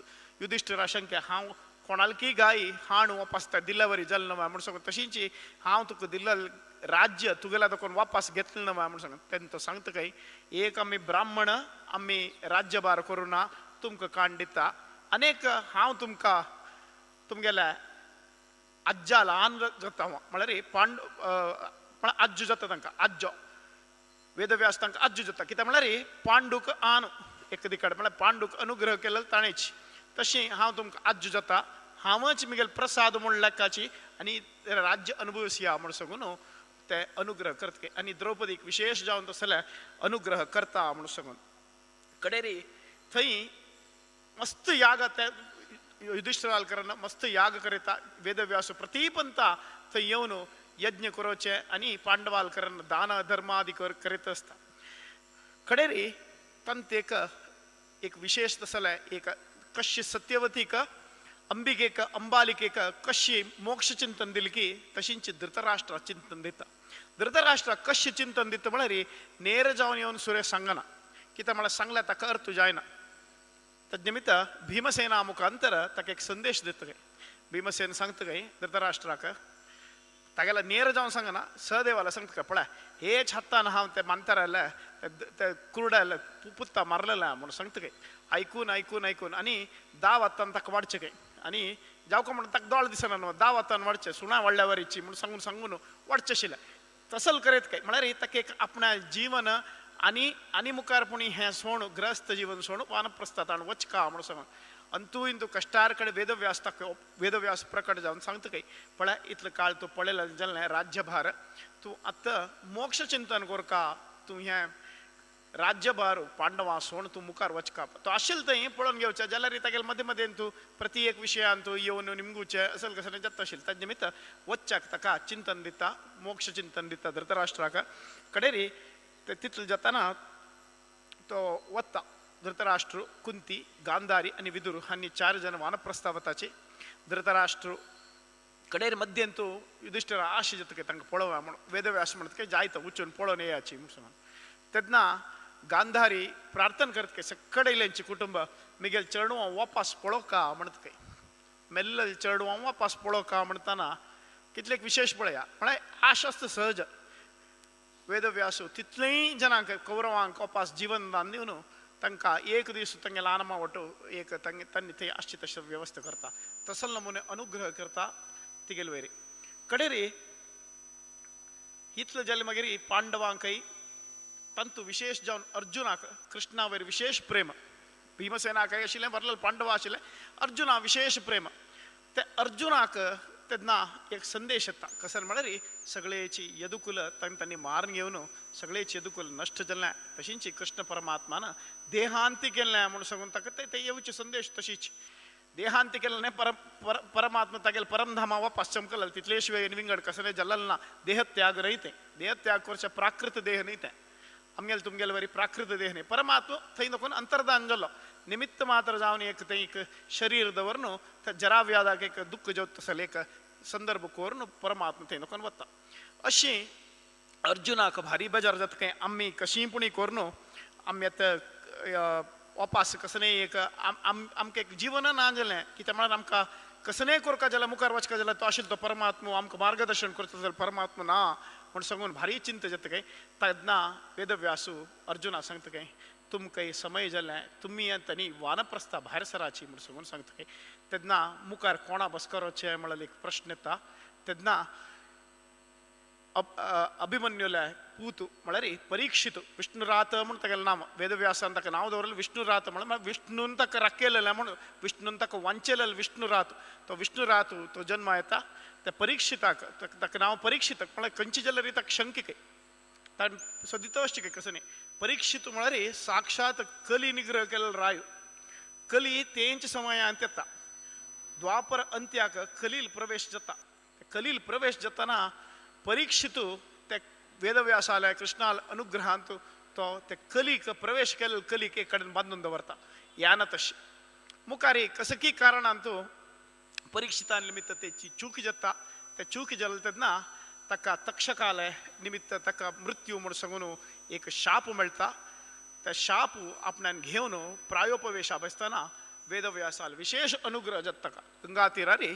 युधिष्ठिरा शंके हांव कोणाल की गाय हाण वापस त्या दिल्ल्यावरी जल नवा म्हणून सांगून तशींची हांव तुका दिल्लं राज्य तुगेला दाखवून वापस घेतलं ना म्हणून सांग त्यांचं सांगतं काही एक आम्ही ब्राह्मण आम्ही राज्यभार करू ना तुमकां काण दिता अनेक हांव तुमकां तुमगेल्या अज्जा ल्हान जाता म्हळ्यार म्हळ्यार अज्जू जाता तांकां अज्जो वेदव्यास तांकां अज्जू जाता कित्याक म्हळ्यार पांडूक आन एक दिकाड म्हळ्यार पांडूक अनुग्रह केलो ताणेच तशी हांव तुमकां अज्जू जाता हांवच मिगेल प्रसाद म्हूण लेखाची आनी राज्य अनुभवस या म्हूण सांगून ते अनुग्रह करता आनी द्रौपदीक विशेष जावन तसले अनुग्रह करता म्हणून सांगून कडेरी थंय मस्त याग त्या युधिष्ठिराल करना मस्त याग करिता वेदव्यास प्रतिपंता थंय येवन यज्ञ करोचे आनी पांडवाल करना दान धर्म आदी करीत आसता कडेरी तंत एक विशेष तसले एक कशी सत्यवतीक अंबिकेक अंबालिकेक कशी मोक्ष चिंतन दिली की तशींची धृतराष्ट्र चिंतन दिता धृतराष्ट्र कशी चिंतन दिता म्हळ्यार नेर जावन येवन सुरेश सांगना कित्याक म्हळ्यार सांगल्यार ताका अर्थ जायना तद्निमित्त भीमसेना मुखांतर ताका एक संदेश दिता काय भीमसेन सांगता काय धृतराष्ट्राक तागेला नेर जावन सांगना सहदेवाला सांगता काय पळय हेच हत्तान हांव ते मांतराला ते कुरडायला पुत्ता मारलेला म्हणून सांगता काय ऐकून ऐकून ऐकून आनी दाव हत्तान ताका वाडचे काय आनी जावका म्हणून ताका दोळ दिसना न्हू दाव हत्तान वाडचे सुणा व्हडल्या वरीची म्हणून सांगून सांगून वाडचे आशिल्लें तसल करीत काय म्हळ्यार ताका एक आपणा जीवन आनी मुखारपुणी हें सोण ग्रस्त जीवन सोण वानप्रस्थात आनी वचका म्हणून सांगून अंतू इंतू कश्टार कडेन वेदव्यास ताका वेदव्यास प्रकट जावन सांगता काय पळय इतलो काळ तूं पळयलें जाल्यार राज्यभार तूं आतां मोक्ष चिंतन कोरका तूं हें राज्यभार पांडवां सोण तूं मुखार वचका तो आशिल्लो थंय पळोवन घेवचें जाल्यार तागेले मदें मदें तूं प्रति एक विशयान तूं येवन निमगुचें असल कसलें जाता आशिल्लें ताजे निमित्त वच्चाक ताका चिंतन दिता मोक्ष चिंतन दिता धृतराष्ट्राक कडेरी ते तितलें जाताना तो वता धृतराष्ट्र कुंती गांधारी आनी विदुर हांणी 4 जण वानप्रस्थ वताचे धृतराष्ट्र कडेर मध्यंतू युधिष्ठिर आशे जाता तांकां पळोवया म्हणून वेदव्यास म्हणटा काय जायता वचून पळोवन येयाची म्हणून तेन्ना गांधारी प्रार्थना करता काय सकडेल्यांची कुटुंब मिगेल चेडवां वापस पळोवका म्हणटा काय मेल्लें चेडवां वापस पळोवका म्हणटाना कितलेक विशेष पळया म्हळ्यार आश आसता सहज वेदव्यासू तितलेय जनांक कौरवांक वापस जीवन दान दिवन तांकां एक दीस तांगे ल्हान मावटो एक तांणी थंय आसची तशें वेवस्था करता तसल नमुने अनुग्रह करता तिगेले वयरी कडेरी इतलो जालें मागीर पांडवांकय तंतू विशेष जावन अर्जुनाक कृष्णा वयर विशेष प्रेम भीमसेनाकय आशिल्लें वरलें पांडवा आशिल्लें अर्जुना विशेष प्रेम ते अर्जुनाक तेन्ना एक संदेश येता कसं म्हळ्यार सगळेची यदुकुल तांणी मारून घेवन सगळेची यदुकुल नश्ट जाल्लें तशींच कृष्ण परमात्मान देहांती केल्लें म्हणून सांगून ताका ते येवचे संदेश तशीच देहांती केल्लें परमात्मा तागेले परमधामा वापस चमकल तितले शिवाय विंगड कसलें जाल्लें ना देहत्याग रहितें देहत्याग करचे प्राकृत देह न्ही तें आमगेले तुमगेले वरी प्राकृत देह न्ही परमात्मा थंय नको अंतर्धान जालो निमित्त मात्र जावन एक थंय एक शरीर दवरून त्या जरा व्याधाक एक दुःख जेवता तसले एक संदर्भ करून परमात्मा थंय नको वता अशी अर्जुनाक भारी बेजार जाता काय आमी कशींपुणी करून आमी आतां वापस कसलें एक आमकां एक जीवन ना जालें कित्याक म्हळ्यार आमकां कसने कोरका जाल्यार मुखार वचका जाल्यार तो आशिल्लो तो परमात्मो आमकां मार्गदर्शन करता जाल्यार परमात्मा ना म्हण सांगून भारी चिंत जाता काय तेन्ना वेदव्यासू अर्जुना सांगता काय तुमकां समय जाल्ले तुमी आनी वानप्रस्था भायर सराची म्हण सांगून सांगता काय तेन्ना मुखार कोणा बसकारोचे म्हळ्यार एक प्रश्न येता तेन्ना अभिमन्युला पूत म्हळ्यार परीक्षित विष्णुरात म्हण तागेलें नांव वेदव्यासान ताका नांव दवरलें विष्णुरात म्हळ्यार विष्णून ताका राखलेलें म्हण विष्णून ताका वांचलेलें विष्णुरात तो विष्णुरात तो जन्म येता त्या परीक्षिताक ताका नांव परीक्षित म्हळ्यार खंयची जाल्यार ताका शंकिक ताणें सदितो अशें काय कसं नाही परीक्षित म्हळ्यार साक्षात कली निग्रह केलेलो राय कली तेंच्या समयांत येता द्वापर अंत्याक कलील प्रवेश जाता कलील प्रवेश जाताना परीक्षित ते वेदव्यासालय कृष्णाल अनुग्रहांत तो ते कलीक प्रवेश केलेलो कलीक एक कडेन बांदून दवरता याना तशें मुखार कसकी कारणांत परीक्षितान निमित्त तेची चूक जाता ते चूक जाले तेन्ना ताका तक्षकालय निमित्त ताका मृत्यू म्हूण सांगून एक शाप मेळटा त्या शाप आपणान घेवन प्रायोपवेशा बसतना वेदव्यासाल विशेष अनुग्रह जाता ताका गंगा तीरारी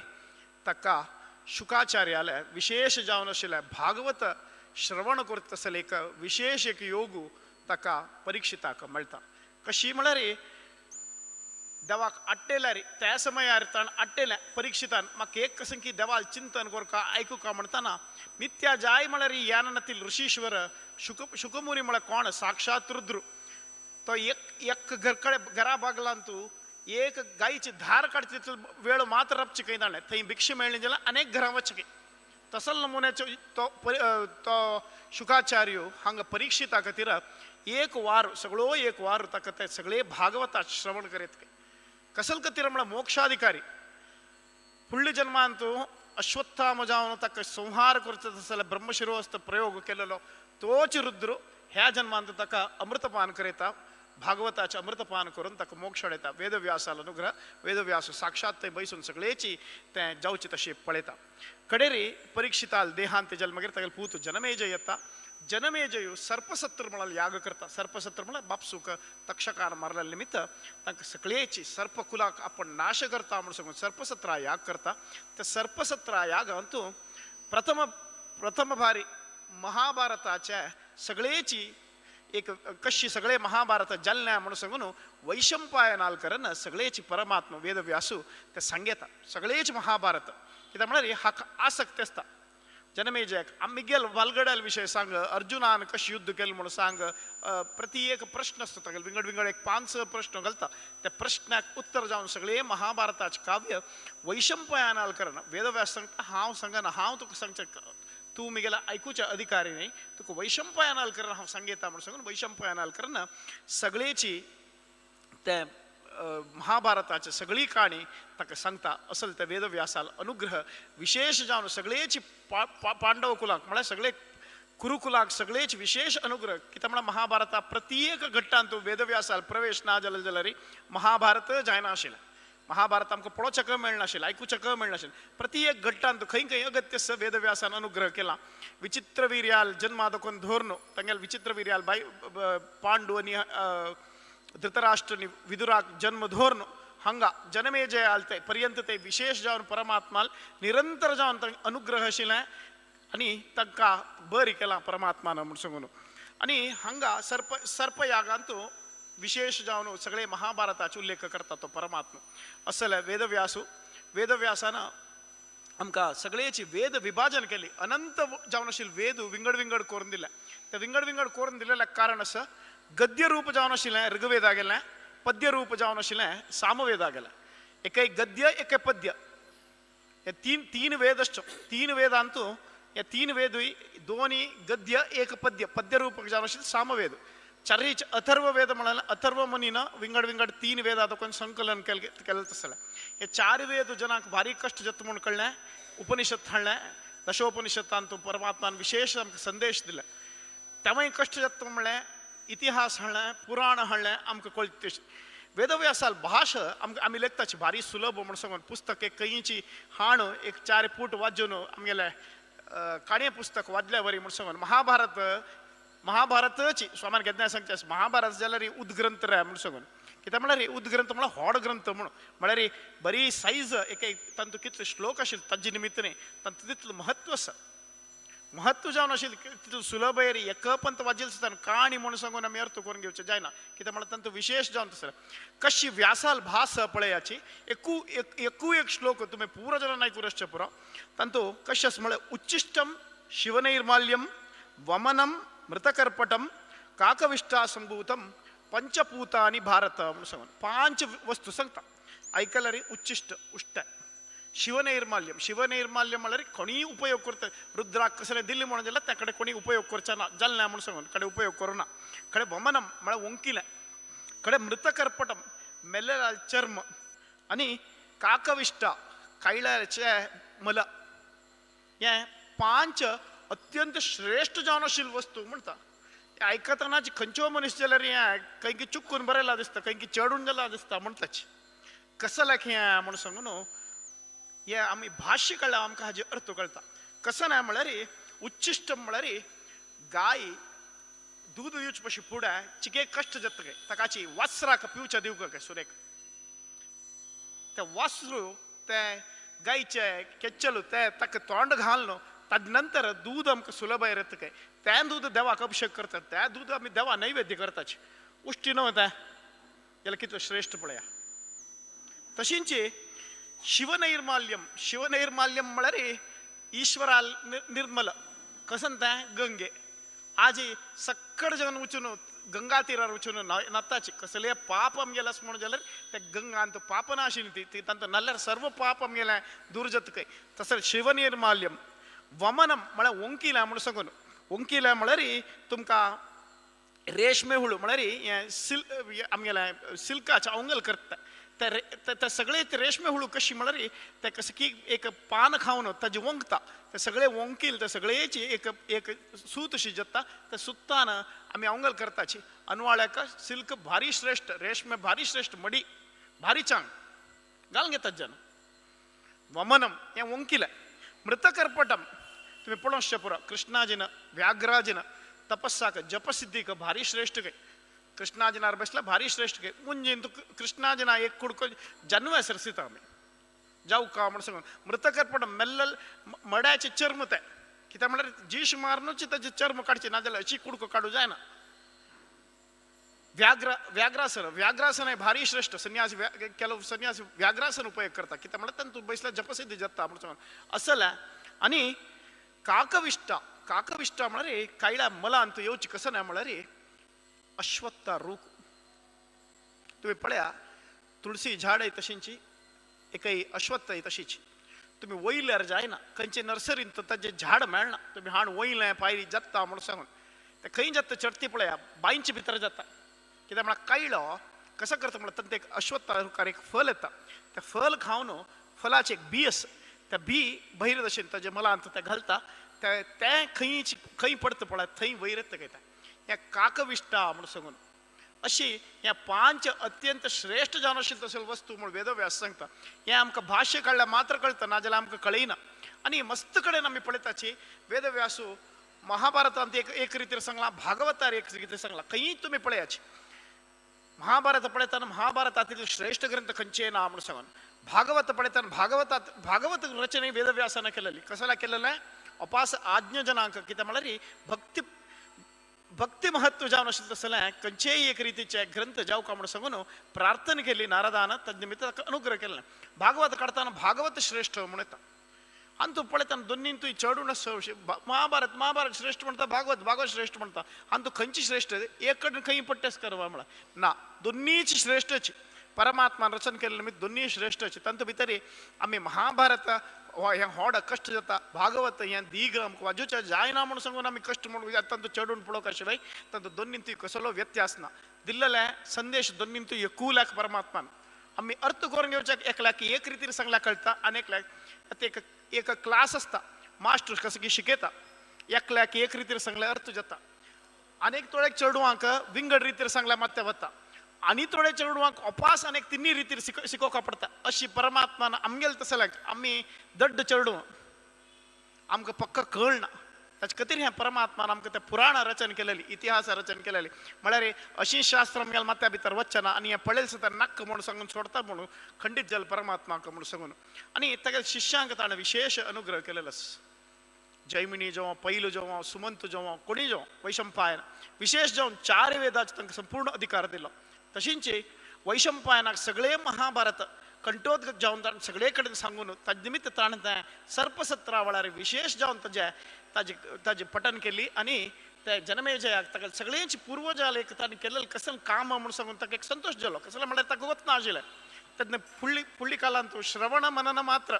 ताका शुकाचार्याले विशेष जावन आशिल्ले भागवत श्रवण करता आसले एक विशेष एक योग ताका परीक्षिताक मेळटा कशी म्हळ्यार देवाक आट्टेल्यार त्या समयार ताण आट्टेलें परीक्षितान म्हाका एक कसं की देवाल चिंतन करका आयकुका म्हणटाना नित्या जाय म्हळ्यार याननातील ऋषीश्वर शुकमुनी म्हळ्यार कोण साक्षात रुद्र तो एक घरा बागलांतू एक गायची धार काडची वेळ मात्र रपची काही ताणें थंय भिक्षा मेळ्ळी जाल्यार अनेक घरां वचचें तसल नमुन्याचो तो शुकाचार्य हांगा परीक्षिता खातीर एक वार सगळो एक वार ताका ते सगळे भागवता श्रवण करीत कसल खातीर म्हळ्यार मोक्षाधिकारी फुडल्या जन्मांत अश्वत्थाम जावन ताका संहार करता जाल्यार ब्रह्मशिरोस्त्र प्रयोग केलेलो तोच रुद्र ह्या जन्मांत ताका अमृतपान करीता भागवताचे अमृतपान करून ताका मोक्ष येता वेदव्यासाल अनुग्रह वेदव्यास साक्षात थंय बसून सगळेची तें जावचें तशें पळयता कडेरी परीक्षिताल देहांत जल्म मागीर तागेलो पूत जनमेजय येता जनमेजय सर्पसत्र म्हळ्यार याग करता सर्पसत्र म्हळ्यार बापसूक तक्षकार मारले निमित्त तांकां सगळेची सर्पकुलाक आपण नाश करता म्हूण सांगून सर्पसत्रा याग करता त्या सर्पसत्रा यागांत प्रथम भारी महाभारताचे सगळेची एक कशी सगळे महाभारत जाल्ल्या म्हणून सांगून वैशंपायनाल करन सगळेची परमात्मा वेदव्यासू ते सांगेता सगळेच महाभारत कित्याक म्हळ्यार हाका आसक्ती आसता जनमेजयाक आमगेल वालगड्याल विशय सांग अर्जुनान कशें युद्ध केलें म्हणून सांग प्रति एक प्रश्न आसता तागेलो विंगड विंगड एक 5 प्रश्न घालता त्या प्रश्नाक उत्तर जावन सगळे महाभारताचे काव्य वैशंपायनाल करन वेदव्यास सांगता हांव सांगना हांव तुका सांगचें तूं म्हगेला आयकुचे अधिकारी न्ही तुका वैशंपायनाल करन हांव सांगेता म्हूण सांगून वैशंपायनाल करन सगळेची ते महाभारताची सगळी काणी ताका सांगता असल त्या वेदव्यासाल अनुग्रह विशेष जावन सगळेची पांडव कुलाक म्हळ्यार सगळे कुरुकुलाक सगळेच विशेष अनुग्रह कित्याक म्हळ्यार महाभारता प्रत्येक घट्टांत वेदव्यासाल प्रवेश ना जाले जाल्यार महाभारत जायना आशिल्लें महाभारत आमकां पळोवचें मेळनाशिल्लें आयकुचें मेळनाशिल्लें प्रत्येक घट्टांत खंय खंय अगत्य वेदव्यासान अनुग्रह केला विचित्रवीर्याल जन्मादकोन धोरन तांगेल विचित्रवीर्याल बाय पांडू आनी धृतराष्ट्र विदुराक जन्म धोरन हांगा जनमेजय आलते पर्यंत ते विशेष जावन परमात्माल निरंतर जावन तांकां अनुग्रह आशिल्लें आनी तांकां बरी केलां परमात्मान म्हूण सांगून आनी हांगा सर्पयागांत विशेष जावन सगळे महाभारताचे उल्लेख करता तो परमात्मा असल वेदव्यासान आमकां सगळेची वेद विभाजन केली अनंत जावन आशिल्ले वेद विंगड विंगड करून दिले ते विंगड विंगड करून दिलेल्या कारण आसा गद्य रूप जावन आशिल्लें ऋग्वेदा गेलें पद्य रूप जावन आशिल्लें सामवेदा गेलें एकै गद्य एकै पद्य हे तीन वेद आसच्यो तीन वेदांत हे तीन वेदूय दोनी गद्य एक पद्य रूप जावन आशिल्लें सामवेद चारीच अथर्व वेद म्हणाल अथर्व मुनीन विंगड विंगड 3 वेदा तकून संकलन केलें तसलें हे 4 वेद जनाक भारी कश्ट जाता म्हूण कळ्ळें उपनिषद हाडलें दशोपनिषदांत परमात्मान विशेष आमकां संदेश दिले तेवूय कश्ट जाता म्हणलें इतिहास हाडलें पुराण हाडलें आमकां कळटा वेदव्यासाल भाशा आमकां आमी लेखताची भारी सुलभ म्हूण सांगून पुस्तक एक कईची हाण एक 4 फूट वाजून आमगेलें काणये पुस्तक वाजल्या बरी म्हूण सांगून महाभारताची स्वामान घेतल्या सांगचे महाभारत जाल्यार उदग्रंथ रे म्हूण सांगून कित्याक म्हळ्यार उद्ग्रंथ म्हळ्यार व्हड ग्रंथ म्हणून म्हळ्यार बरी सायज एक तांतूं कितले श्लोक आशिल्ले ताजे निमित्ताने तांतूं तितलें म्हत्व आसा महत्व जावन आशिल्लें तितून सुलभ एक पंत वाजिल्लें सुद्दां काणी म्हणून सांगून आमी अर्थ करून घेवचें जायना कित्याक म्हळ्यार तांतूं विशेश जावन तसलें कशी व्यासाल भास पळयाची एकू एक श्लोक तुमी पुरो जाल्यार आयकूं आसचे पुरो तांतूं कशें आसा म्हळ्यार उच्चिष्टम शिवनैर्माल्यम वमनम मृतकर्पटम काकविष्टा संभूतम पंचपूतानी भारत म्हणून सांगून 5 वस्तू सांगता आयकल्यार उच्चिष्ट उष्ट शिवनैर्माल्यम शिवनैर्माल्यम म्हळ्यार कोणीय उपयोग करता रुद्राक कसलें दिल्ली म्हणून जाल्यार त्या कडेन कोणी उपयोग करचे ना जालना म्हणून सांगून कडेन उपयोग करूना कडेन वमनम म्हळ्यार वंकिलें कडेन मृतकर्पटम मेल्लेला चर्म आनी काकविष्टा कायळ्याचे मल हे 5 अत्यंत श्रेष्ठ जावन आशिल्ल्यो वस्तू म्हणटा आयकतना खंयच्यो मनीस जाल्यार हें खंय चुकून बरयला दिसता खंय चडून जाल्यार दिसता म्हणटाच कसं लायक हें म्हणून सांगून हे आमी भाष्य कळ्ळा आमकां हाजे अर्थ कळटा कसं ना म्हळ्यार उच्चिष्ट म्हळ्यार गाय दूद दिवचे पशी फुडें चिके कश्ट जाता काय ताकाची वासराक पिवच्या दिवका काय सुरेख ते वासरू ते गायचे केच्चलू ते ताका तोंड घालनो ताजे नंतर दूद आमकां सुलभ येता काय तें दूद देवाक अभिषेक करतात त्या दूद आमी देवा नैवेद्य करताचे उश्टी न्हू तें जाल्यार कितलें श्रेष्ठ पळया तशींच शिवनैर्माल्यम म्हळ्यार ईश्वराल निर्मल कसं तें गंगे आज सक्कड जन वचून गंगा तीरार वचून नताची कसले पाप आमगेले म्हणून जाल्यार ते गंगांत पाप ना आशिल्ली ती तांत नल्ल्यार सर्व पाप आमगेलें दूर जाता काय तसलें शिवनैर्माल्यम वमनम म्हळ्यार वंकिलें म्हणून सांगून वंकिलें म्हळ्यार तुमकां रेशमे हुळू म्हळ्यार हें आमगेलें सिल्काचे अवंगल करता ते सगळे ते रेशमे हुळू कशी म्हळ्यार ते कशें की एक पान खावन ताजे वंकता ते सगळे वंकील ते सगळेची एक सूत अशी जाता ते सुत्तान आमी अवंगल करताची अनवाळ्याक सिल्क भारी श्रेष्ठ रेशमे भारी श्रेष्ठ मडी भारी चांग घालून घेतात जन वमनम हें वंकिलें मृतकर्पटम तुमी पळोवचें पुरो कृष्णाजीन व्याघ्राजीन तपस्साक जपसिद्धीक भारी श्रेष्ठ काय कृष्णाजिनार बसला भारी श्रेष्ठ काय मुंजीन तू कृष्णाजिना एक कुडको जन्म सरसिता आमी जाऊ का म्हणून सांगून मृतकर्पटम मेल्ल मड्याचे चर्म ते कित्याक म्हळ्यार जीश मारनूच ताजे चर्म काडचे ना जाल्यार अशी कुडको काडू जायना व्याघ्रासन हे भारी श्रेष्ठ संन्यासी ಕೆಲವು संन्यासी व्याघ्रासन उपयोग करता कित्याक म्हळ्यार तातूंत बसल्यार जपसिद्धी जाता म्हणून सांगून असल्या आनी काकविष्टा म्हळ्यार कायळ्या मलांत येवची कसं ना म्हळ्यार अश्वत्था रूख तुम्ही पळया तुळसी झाड तशींची एकय अश्वत्थ तशीच तुम्ही वयल्यार जायना खंयचे नर्सरींत ताजें झाड मेळना तुम्ही हाड वयलें पायरी जाता म्हणून सांगून ते खंय जाता चडटी पळया बांयचे भितर जाता कित्याक म्हळ्यार कायळो कसं करता म्हळ्यार तांत एक अश्वत्थ रुखार एक फल येता ते फल खावन फलाचे एक बी आसा त्या बी भैर दशेन ताजे मलांत ते घालता ते खंय पडता पळय थंय वयर येता काय हें काकविष्टा म्हणून सांगून अशी ह्या 5 अत्यंत श्रेष्ठ जावन आशिल्ल्यो तसल्यो वस्तू म्हूण वेदव्यास सांगता हें आमकां भाष्य कळ्ळें मात्र कळटा ना जाल्यार आमकां कळयना आनी मस्त कडेन आमी पळयताची वेदव्यासू महाभारतांत एक रितीर सांगला भागवतार एक रितीर सांगला खंयी तुमी पळयाची महाभारत पळयतना महाभारतांतले श्रेष्ठ ग्रंथ खंयचे ना म्हणून सांगून भागवत पळयतना भागवत रचने वेदव्यासान केलेली कसला केलेलें अपास आज्ञजनांक कित्याक म्हळ्यार भक्ती महत्व जावन आशिल्लें तसलें खंयचेय एक रितीचे ग्रंथ जावं का म्हणून सांगून प्रार्थना केली नारदान ताजे निमित्त ताका अनुग्रह केलें भागवत काडटाना भागवत श्रेष्ठ म्हणून येता आनी तूं पळयतना दोनीन तुवें चडून महाभारत श्रेष्ठ म्हणटा भागवत श्रेष्ठ म्हणटा आनी तूं खंयची श्रेष्ठ एक कडेन खंय पट्टेस करवा म्हळ्यार ना दोनीच श्रेष्ठची परमात्मान रचन केल्ले निमित्त दोनीय श्रेष्ठची तांतूं भितर आमी महाभारत हें व्हड कश्ट जाता भागवत हें दीग आमकां वाजोवचें जायना म्हणून सांगून आमी कश्ट म्हणून तांतूं चडून पळोवंक आशिल्लें तांतूं दोनीन तुवें कसलो व्यत्यास ना दिल्लेले संदेश दोनीन तुवें एकूल्याक परमात्मान आमी अर्थ करून घेवचे एकल्याक एक रितीर सांगल्यार कळटा आनी एकल्याक एक क्लास आसता मास्टर कसो की शिकयता एकल्याक एक रितीर सांगल्यार अर्थ जाता आनीक थोड्याक चेडवांक विंगड रितीर सांगल्यार मात वता आनी थोडे चेडवांक अपास आनी तिनी रितीर शिकोवपा पडटा अशी परमात्मान आमगेले तसल्याक आमी दड्ड चेडवां आमकां पक्का कळना त्याच खातीर हें परमात्मान आमकां तें पुराण रचन केलेली, इतिहास रचन केलेली. म्हळ्यार अशी शास्त्र आमगेले माथ्या भितर वचना आनी हें पळयल सुद्दां नाक्क म्हणून सांगून सोडता म्हणून खंडीत जालें परमात्माक म्हणून सांगून. आनी तेगे शिश्यांक ताणें विशेश अनुग्रह केलेलो आसा. जैमिनी जावं, पैल जावं, सुमंत जावं, कोणी जावं, वैशंपायन विशेष जावन 4 वेदाचो तांकां संपूर्ण अधिकार दिलो. तशींच वैशंपायनाक सगळे महाभारत कंठोद्गत जावन ताणें सगळे कडेन सांगून ताजे निमित्त ताणें तें सर्पसत्रा वेळार विशेष जावन ताजे पठन केली. आनी ते जनमेजयाक ताका सगळ्यांची पुर्वजाले ताणें केलेलें कसलें काम म्हणून सांगून ताका एक संतोश जालो. कसलें म्हळ्यार ताका वतना आशिल्लें. तेन्ना फुडली कालांत श्रवण मनन मात्र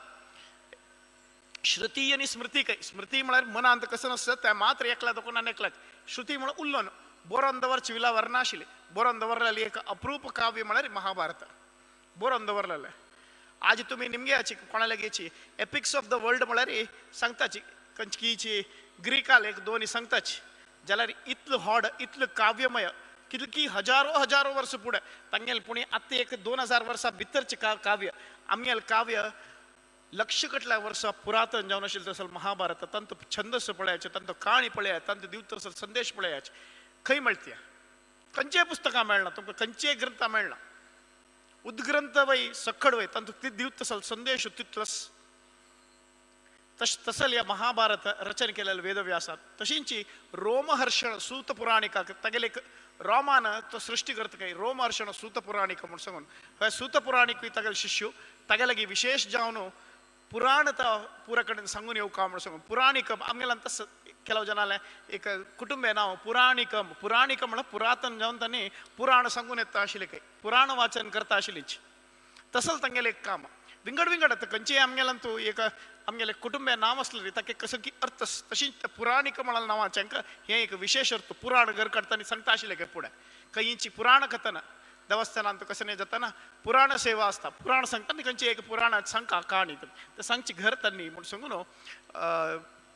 श्रुती आनी स्मृती काय. स्मृती म्हळ्यार मनांत कसं नासता त्या मात्र एकल्या दोकोनान एकल्याक. श्रुती म्हळ्यार उल्लोन बरोवन दवरची विला वर्णा आशिल्ली. बरोवन दवरलेली एक अप्रूप काव्य म्हळ्यार महाभारत बरोवन दवरलेलें. आज तुमी निमगे हाची कोणाला घेची एपिक्स ऑफ द वर्ल्ड म्हळ्यार सांगताची कंचकीची ग्रीकाल एक दोन सांगताची जाल्यार इतलो व्हड इतलो काव्यमय कितकी हजारो वर्स फुडें तांगेल पुणे आतां एक 2000 वर्सां भितरचें काव्य आमगेल काव्य लक्ष कटल्या वर्सां पुरातन जावन आशिल्लें तसो महाभारत. तांचो छंदस पळयाचे, तांचो काणी पळया, तांचो दिवता तसो संदेश पळयाचे. खंय मेळटा खंयचेय पुस्तकां मेळना तुमकां, खंयचेय ग्रंथां मेळना. उद्ग्रंथ वय सखड वय तांचो दिवता तसो संदेश तितलोच. तसले ह्या महाभारत रचन केलेले वेदव्यासात. तशींच रोमहर्षण सूत पुराणिकाक तागेले रोमान तो सृष्टी करता काय रोमहर्षण सूत पुराणिक म्हणून सांगून हे सूत पुराणिक तागेले शिष्य तागे लागीं विशेष जावन पुराण पुरा कडेन सांगून येवका म्हणून सांगून पुराणिकम आमगेल्यान तस ಕೆಲವು ಜನ एक कुटुंब नाव पुराणिकम म्हळ्यार पुरातन जावन तांणी पुराण सांगून येता आशिल्ले काय पुराण वाचन करता आशिल्लीच. तसंच तांगेलें एक काम विंगड विंगड आतां खंयचेय आमगेल्यान तूं एक आमगेलें कुटुंबे नांव आसलें ताका कसो की अर्थ तशींच पुराणिक म्हणाल नांवाचें हें एक विशेष अर्थ पुराण घर करताना सांगता आशिल्लें काय फुडें खंयची पुराण कथन देवस्थानांत कसं नाही जाता ना पुराण सेवा असता पुराण सांगता न्ही खंयची एक पुराण सांगता काणी ते सांगची घर तांणी म्हूण सांगून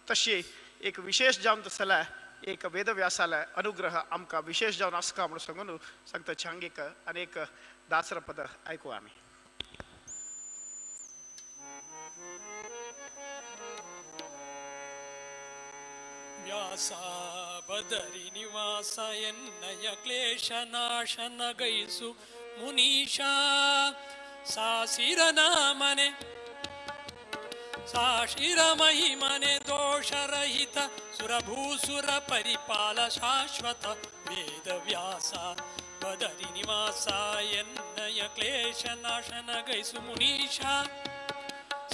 तशी एक विशेष जावन तसल्या एक वेदव्यासाला अनुग्रह आमकां विशेष जावन आसका म्हूण सांगून सांगता छांगीक आनी एक दासर पद आयकू आमी. ವ್ಯಾಸ ಬದರಿ ನಿವಾಸ ಎನ್ನಯ ಕ್ಲೇಶ ನಾಶನ ಗೈಸು ಮುನೀಶ ಸಾಸಿರನ ಮನೆ ಸಾಶಿರ ಮಹಿಮನೆ ದೋಷರಹಿತ ಸುರಭೂಸುರ ಪರಿಪಾಲ ಶಾಶ್ವತ ವೇದ ವ್ಯಾಸ ಬದರಿ ನಿವಾಸ ಎನ್ನಯ ಕ್ಲೇಶ ನಾಶನ ಗೈಸು ಮುನೀಶ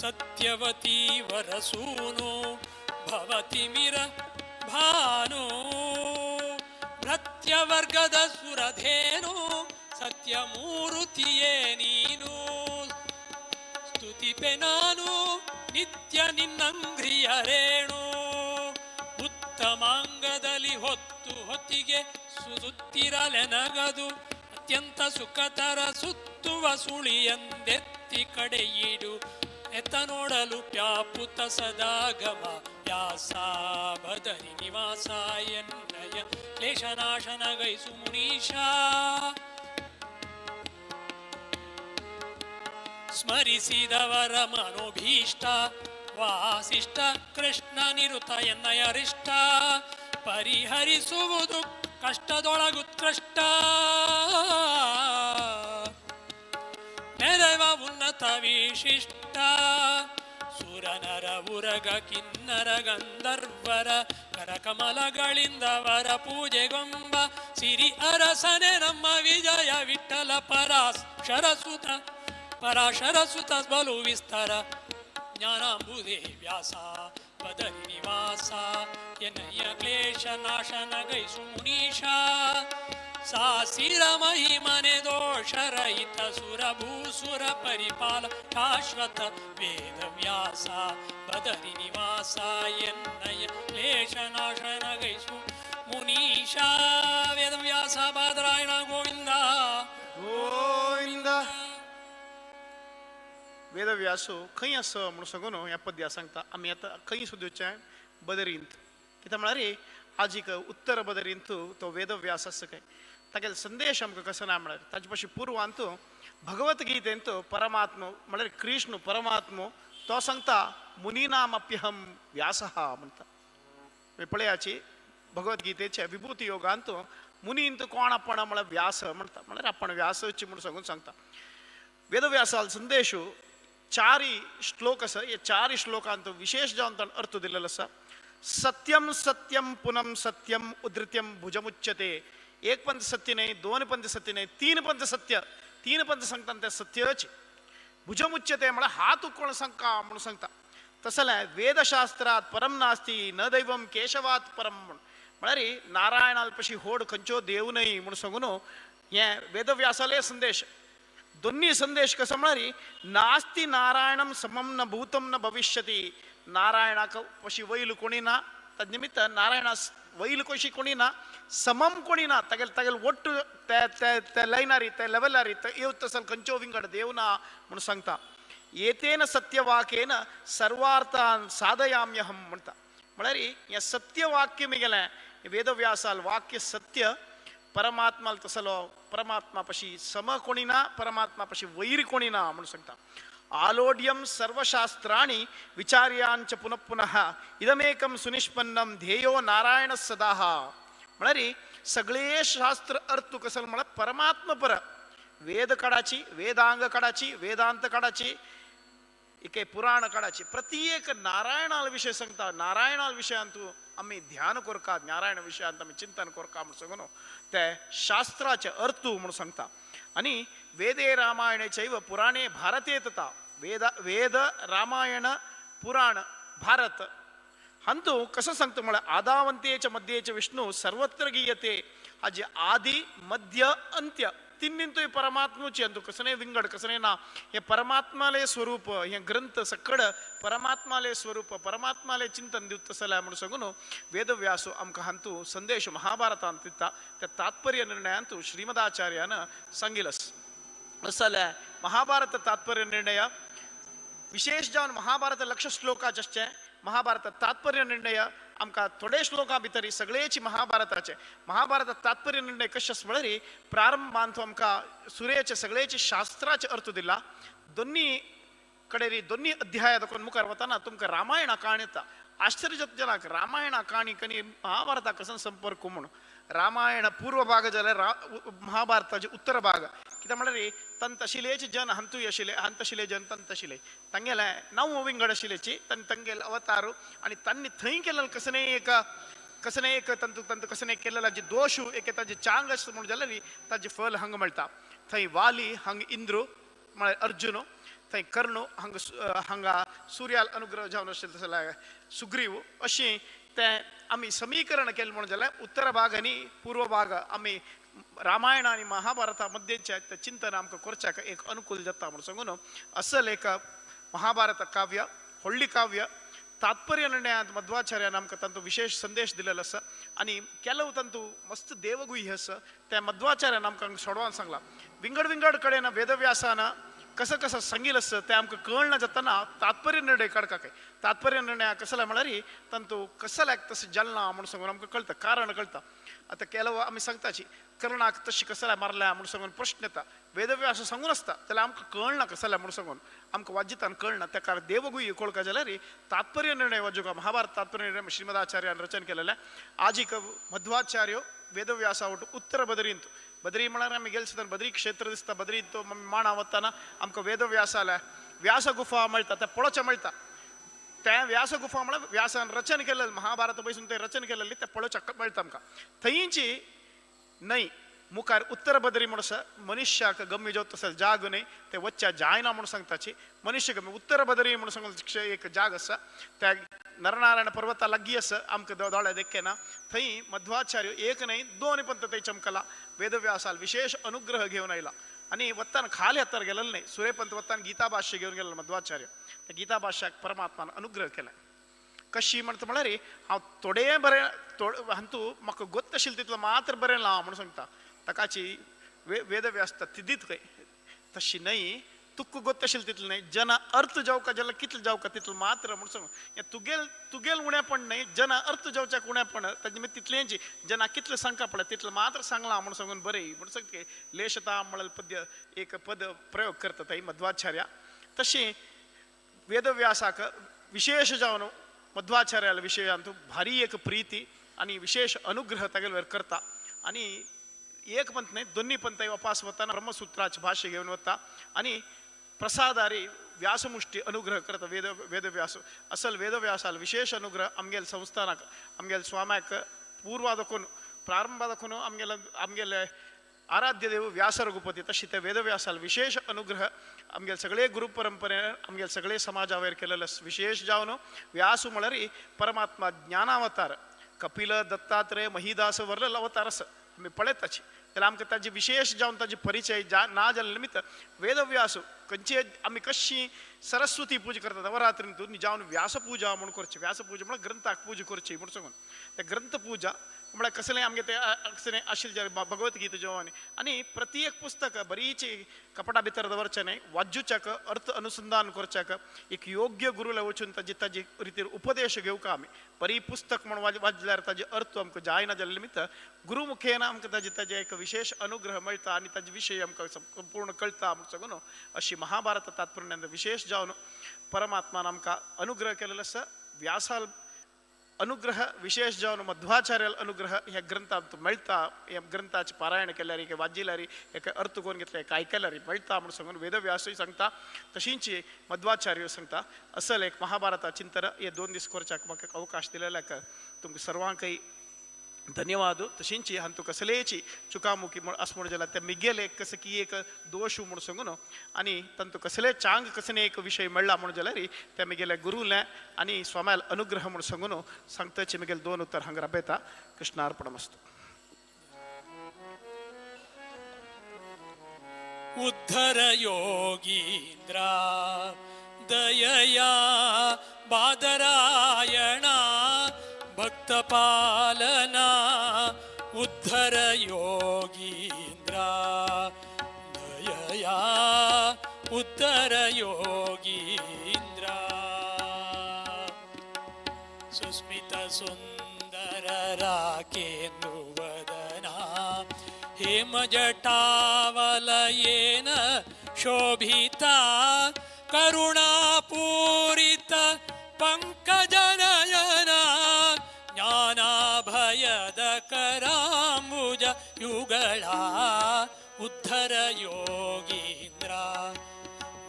ಸತ್ಯವತಿ ವರಸೂನು ಭವತಿ ಮಿರ ಭಾನು ಭೃತ್ಯವರ್ಗದ ಸುರಧೇನು ಸತ್ಯಮೂರುತಿಯೇ ನೀನು ಸ್ತುತಿಪೆ ನಾನು ನಿತ್ಯ ನಿನ್ನಂಗ್ರಿಯರೇಣು ಉತ್ತಮಾಂಗದಲ್ಲಿ ಹೊತ್ತು ಹೊತ್ತಿಗೆ ಸುತ್ತಿರಲೆನಗದು ಅತ್ಯಂತ ಸುಖತರ ಸುತ್ತುವ ಸುಳಿಯಂದೆತ್ತಿ ಕಡೆಯಿಡು ಎತ್ತ ನೋಡಲು ಪ್ಯಾಪುತ ಸದಾಗಮ ವ್ಯಾಸ ಬದರಿ ನಿವಾಸ ಎನ್ನಯ ಕ್ಲೇಶನಾಶನ ಗೈಸು ಮುನೀಶ ಸ್ಮರಿಸಿದವರ ಮನೋಭೀಷ್ಟ ವಾಸಿಷ್ಠ ಕೃಷ್ಣ ನಿರುತ ಎನ್ನಯರಿಷ್ಟ ಪರಿಹರಿಸುವುದು ಕಷ್ಟದೊಳಗುತ್ಕೃಷ್ಟ ಮೆರವ ಉನ್ನತ ವಿಶಿಷ್ಟ ಸುರನರ ಉರಗ ಕಿನ್ನರ ಗಂಧರ್ವರ ಕರಕಮಲಗಳಿಂದವರ ಪೂಜೆಗೊಂಬ ಸಿರಿ ಅರಸನೆ ನಮ್ಮ ವಿಜಯ ವಿಠಲ ಪರಾಶರಸುತ ಬಲು ವಿಸ್ತಾರ ಜ್ಞಾನಾಂಬುದೇ ವ್ಯಾಸ ಬದರಿ ನಿವಾಸ ಎನ್ನಯ್ಯ ಕ್ಲೇಶ ನಾಶನ ಗೈಸು ಮುನೀಶ ಸಾಸಿರ ಮಹಿಮನೆ ದೋಷರಹಿತ ಸುರಭೂಸುರ ಪರಿಪಾಲ ಶಾಶ್ವತ ವೇದ ವ್ಯಾಸ ಬದರಿ ನಿವಾಸ ಎನ್ನಯ ಕ್ಲೇಶ ನಾಶನ ಗೈಸು ಮುನೀಶ ವೇದ ವ್ಯಾಸ ಬಾದರಾಯಣ ಗೋವಿಂದ गोविंद. वेदव्यासो खंय आसा म्हूण सांगून ह्या पद्या सांगता आमी आतां खंय सोदुचें बदरींत कित्याक म्हळ्यार आज एक उत्तर बदरींत तो वेदव्यास आसा काय तागेलो संदेश आमकां कसो ना म्हळ्यार ताजे पाशी पुर्वांत भगवद्गीतेंत परमात्मो म्हळ्यार कृष्ण परमात्मो तो सांगता मुनीनामप्यहम व्यासः म्हणटा. पळयाची भगवद्गीतेच्या विभूती योगांतू मुनींत कोण आपण मला व्यास म्हणता म्हणजे आपण व्यासची म्हणून सांगून सांगता वेदव्यासाल संदेशू चारी श्लोक अस हे चारी श्लोकांत विशेष जावन अर्थ दिलेला असा सत्यम सत्यम पुनम सत्यम उद्धृत्यम भुजमुच्यते एक पंथ सत्य नाही दोन पंथ सत्य नाही तीन पंथ सांगता ते सत्यच भुजमुच्यते मला हात उकोण सांगा म्हणून सांगता तसले वेदशास्त्रात परम नास्ती न दैवम केशवात परम म्हळ्यार नारायणाल्पशी होड खंयचो देव नाही म्हणून सांगून हे वेदव्यासाले संदेश दोन्ही संदेश कसं म्हणारी नास्ती नारायणम समम न भूतम न भविष्यती नारायणाक पशी वैल कोणी ना तद्निमित्त नारायणा वैल कशी कोणी ना समम कोणी ना तगेल ಒಟ್ಟು त्या ಲೈನಾರಿ त्या ಲೆವೆಲಾರಿ येऊ तसल खंयचो विंगड देवना म्हणून सांगता येतेन सत्यवाक्येन सर्वार्थान साधयाम्यहम म्हणता म्हळ्यार हे सत्यवाक्य मिगेलें वेदव्यासाल वाक्य सत्य परमात्माल तसलो परमात्मा पशी सम कोणी ना परमात्मा पशी वैर कोणी ना म्हणून सांगता आलोड्यम सर्वशास्त्राणि विचार्यांच पुनः पुनः इदमेकं सुनिष्पन्नम ध्येयो नारायण सदाह म्हळ्यार सगळे शास्त्र अर्थ कसं म्हणा परमात्मा पर वेद काढाची वेदांग काढाची वेदांत काढाची इके पुराण काढाची प्रत्येक नारायणाल विषय सांगता नारायणाल विषयांतू आम्ही ध्यान करका नारायण विषयांत आम्ही चिंतन करका म्हणून सांगून ते शास्त्राचे अर्थ म्हणून सांगता आणि वेदे रामायणे चैव पुराणे भारते तथा वेद रामायण पुराण भारत हंतू कसं सांगतो मला आदावंतेच्या मध्येचे विष्णू सर्वत्र गीयते हाजे आदि मध्य अंत्य तिन्निंतू परमात्मूची अंतू कसने विंगड कसने ना हे परमात्माले स्वरूप हे ग्रंथ सकड परमात्माले स्वरूप परमात्माले चिंतन दिवत तसला म्हणून सांगून वेदव्यासो आमकां हंतू संदेश महाभारतांत दिता त्या तात्पर्य निर्णयांतू श्रीमदाचार्यानं सांगिलस असले महाभारत तात्पर्य निर्णय विशेष जावन महाभारत लक्ष श्लोकाचे महाभारत तात्पर्य निर्णय आमकां थोडे श्लोकां भितर सगळेची महाभारताचे महाभारत तात्पर्य निर्णय कशे म्हळ्यार प्रारंभांत आमकां सुरेचे सगळेचे शास्त्राचे अर्थ दिला दोन्ही कडेन दोन्ही अध्याय दाखोवन मुखार वताना तुमकां रामायणा काणी येता आश्चर्यजनक रामायणा काणी कनी महाभारता कसो संपर्क म्हणून रामायण पूर्व भाग जाल्यार महाभारताचे उत्तर भाग कित्याक म्हळ्यार तंतशिलेचे जन हंतूय आशिल्ले हंतशिले जन तंतशिले तांगेले 9 विंगड आशिल्लेची तांगेले अवतारू आणि तांणी थंय केलेले कसने एक तंतू कसने केलेला जे दोष एक ताजे चांग आसा म्हणून जाल्यार ताजे फल हांगा मेळटा थंय वाली हांगा इंद्रू म्हळ्यार अर्जुन थंय कर्णू हांगा सूर्याल अनुग्रह जावन आशिल्लो तसले सुग्रीव अशी ते आमी समीकरण केलें म्हणून जाल्यार उत्तर भाग आनी पूर्व भाग आमी रामायण आणि महाभारता मध्येचे चिंतन आमकां करच्याक एक अनुकूल जाता म्हणून सांगून असल एक महाभारत काव्य व्हडली काव्य तात्पर्य निर्णयांत मध्वाचार्यान आमकां तांचो विशेष संदेश दिलेलो आसा आनी केलो तांतू मस्त देवगुह्य आसा त्या मध्वाचार्यान आमकां सोडवान सांगला विंगड कडेन वेदव्यासान कसं सांगिल आसा तें आमकां कळना जातना तात्पर्य निर्णय काडपाक तात्पर्य निर्णय कसला म्हळ्यार तांतू कसल्याक तसं जल्ला म्हणून सांगून आमकां कळटा कारण कळटा आता केलो आमी सांगताची कर्णाक तशी कसल्या मारल्या म्हणून सांगून प्रश्न येता वेदव्यास सांगून आसता जाल्यार आमकां कळना कसल्या म्हणून सांगून आमकां वाज्यतान कळना त्या कारण देवगुह्य कळका जाल्यार तात्पर्य निर्णय वाजूका महाभारत तात्पर्य निर्णय श्रीमदाचार्यान रचन केलेले आजीक मध्वाचार्य वेदव्यासा उत्तर बदरींत बद्री म्हळ्यार आमी गेले सुद्दां बद्री क्षेत्र दिसता बद्री तो मांडा वताना आमकां वेदव्यासाला व्यास गुफा मेळटा ते पळोवचें मेळटा त्या व्यास गुफा म्हळ्यार व्यासान रचन केलेलें महाभारत पयसून ते रचन केलेली ते पळोवचें मेळटा आमकां थंयची न्हय मुखार उत्तर बद्री म्हणून आसा मनुष्याक गम्य जो तसो जाग न्हय ते वच्च्या जायना म्हणून सांगताची मनुष्य गम्य उत्तर बद्री म्हणून सांगून एक जाग आसा त्या नरनारायण पर्वता लागीं आसा आमकां दोळे देखेना थंय मध्वाचार्य एक न्हय 2 पंथ थंय चमकला वेदव्यासाल विशेष अनुग्रह घेवन आयला आनी वत्तान खाली हत्तर गेलेलो न्हय सूर्यपंत वत्तान गीता भाष्य घेवन गेलेलो मध्वाचार्य त्या गीता भाष्याक परमात्मान अनुग्रह केला कशी म्हणटा म्हळ्यार हांव थोडे बरें हांतू म्हाका गोत्त आशिल्लें तितलो मात्र बरें लां म्हणून सांगता ताकाची वेदव्यास तिदीत खंय तशी न्हय तुका गोत्त आशिल्लें तितलें न्हय जना अर्थ जावका जाल्यार कितलें जावका तितलें मात्र म्हणून सांग हें तुगेल उणेपण न्हय जना अर्थ जावच्याक उणेपण ताजे मागीर तितलेंची जना कितलें सांगता पळय तितलें मात्र सांगलां म्हणून सांगून बरें म्हणून सांगता लेशता म्हळ्यार पद्य एक पद प्रयोग करता थंय मध्वाचार्या तशी वेदव्यासाक विशेष जावन मध्वाचार्याला विषय अंतू भारी एक प्रीती आणि विशेष अनुग्रह तागेल करता आणि एक पंथ नाही दोन्ही पंथ वापास वताना ब्रह्मसूत्राचे भाष्य घेऊन वता आणि प्रसादारी व्यासमुष्टी अनुग्रह करता वेदव्यास असल वेदव्यासाला विशेष अनुग्रह आमगेल संस्थानाक आमगेल स्वाम्याक पूर्वादकून प्रारंभादकून आमगेल आराध्य देव व्यास रघुपती तशी त्या वेदव्यासाला विशेष अनुग्रह आमगेल सगळे गुरु परंपरे आमगेल सगळे समाजावर केलेलं विशेष जावन व्यासु मळरी परमात्मा ज्ञानावतार कपिल दत्तात्रय महिदास वरल अवतारस आम्ही पळत ताची त्याला आमकां ताजी विशेष जावन ताजी परिचय ना जाल्या निमित्त वेदव्यास खंयची आमी कशी सरस्वती पूजा करतात नवरात्रींतून जावन व्यासपूजा म्हणून करची व्यासपूजा म्हळ्यार ग्रंथाक पूजा करची म्हणून सांगून त्या ग्रंथपूजा म्हळ्यार कसलें आमगे ते कसलें आशिल्लें भगवद्गीता जेवणी आणि प्रत्येक पुस्तक बरीची कपडा भितर दवरचें न्हय वाजूच्याक अर्थ अनुसंधान करच्याक एक योग्य गुरूला वचून ताजी रितीर उपदेश घेवका आमी बरी पुस्तक म्हणून वाजल्यार ताजे अर्थ आमकां जायना जाल्या निमित्त गुरुमुखेन आमकां ताजे एक विशेष अनुग्रह मेळटा आनी ताजे विशय आमकां संपूर्ण कळटा म्हणून सांगून अशी महाभारत तात्पर्यान विशेष जावन परमात्मान आमकां अनुग्रह केलेलो आसा व्यासाल अनुग्रह विशेष जावन मध्वाचार्याल अनुग्रह ह्या ग्रंथांत मेळटा ह्या ग्रंथाचे पारायण केल्यार एक वाजिल्यार एक अर्थ करून घेतले एक आयकल्यार मेळटा म्हणून सांगून वेदव्यासूय सांगता तशींच मध्वाचार्य सांगता असल एक महाभारता चिंतन हे 2 दीस करच्याक म्हाका अवकाश दिलेल्याक तुमकां सर्वांकय धन्यवाद तशींच हांतू कसलेची चुकामुकी असं म्हणून जाल्यार ते मिगेले कसं की एक दोष म्हणून सांगून आणि तांतू कसले चांग कसने एक विषय मेळ्ळा म्हणून जाल्यार त्या मिगेले गुरुले आणि स्वाम्याल अनुग्रह म्हणून सांगून सांगताचे मिगेल 2 उत्तर हांगा राबयता कृष्णार्पणमस्तु उद्धर योगींद्रा दयया बादरायणा भक्तपालना उद्धर योगींद्रा दयया उद्धर योगींद्रा सुस्मित सुंदर राकेन्दुवदना हेमजटावलयेन शोभिता करुणापूरित पंकजनयना ज्ञानाभयद कराम्बुज युगला उद्धर योगींद्रा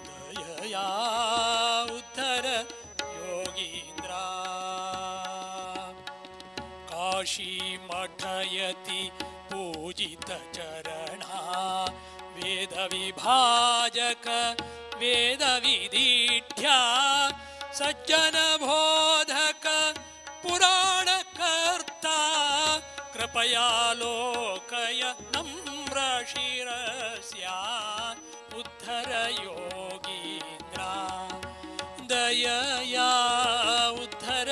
दयया उद्धर योगींद्रा काशी मठयति पूजित चरणा वेद विभाजक वेद विदीढ्या सज्जन बोधक पुराण कर्ता कृपया लोकय नम्र शिरस्या उद्धर योगींद्रा दयया उद्धर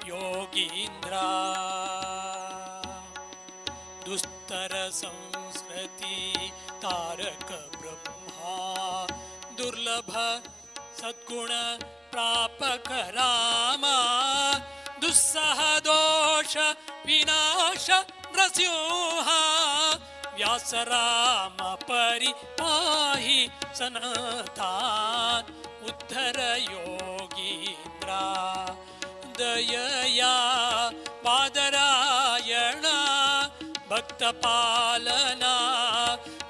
योगींद्रा दुस्तर संस्कृति तारक ब्रह्मा दुर्लभ सद्गुण प्रापक रामा दुस्सह दोष विनाश नृसिंहा व्यास राम परिपाहि सनतान् उद्धर योगींद्रा दयया बादरायणा भक्तपालना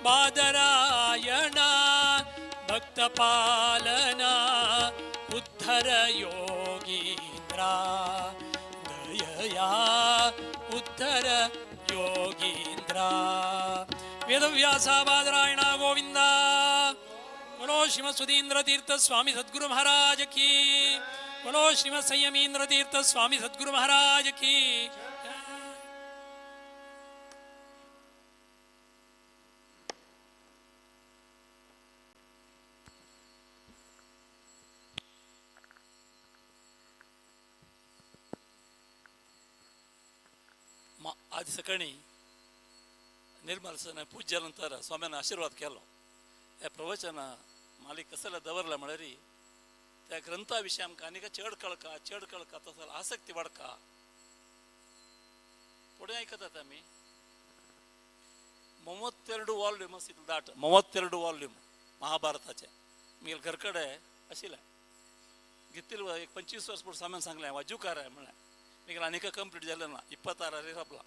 बादरायणा भक्तपालना उद्धर योगींद्रा दयया उद्धर योगींद्रा वेदव्यासा बादरायणा गोविंद बोलो श्रीमद सुधींद्र तीर्थ स्वामी सद्गुरु महाराज की बोलो श्रीमद संयमींद्र तीर्थ स्वामी सद्गुरु महाराज की आज सकाळी निर्मल सण पूज्यानंतर स्वाम्यानं आशीर्वाद केलो हे प्रवचन मालिक कसला दवरला म्हळ्यार त्या ग्रंथाविषयी आमकां आनीक चड कळका तसो आसक्ती वाडका फुडें आयकतात आमी 32 वॉल्यूम्स इतले दाट 32 वॉल्यूम महाभारताचे म्हगेले घरकडे आशिल्ले घेतलेलं एक 25 वर्ष पुढे सामान सांगलाय वाजूकार आहे म्हणा मी अनेक कंप्लीट झालं ना 26 रे आपला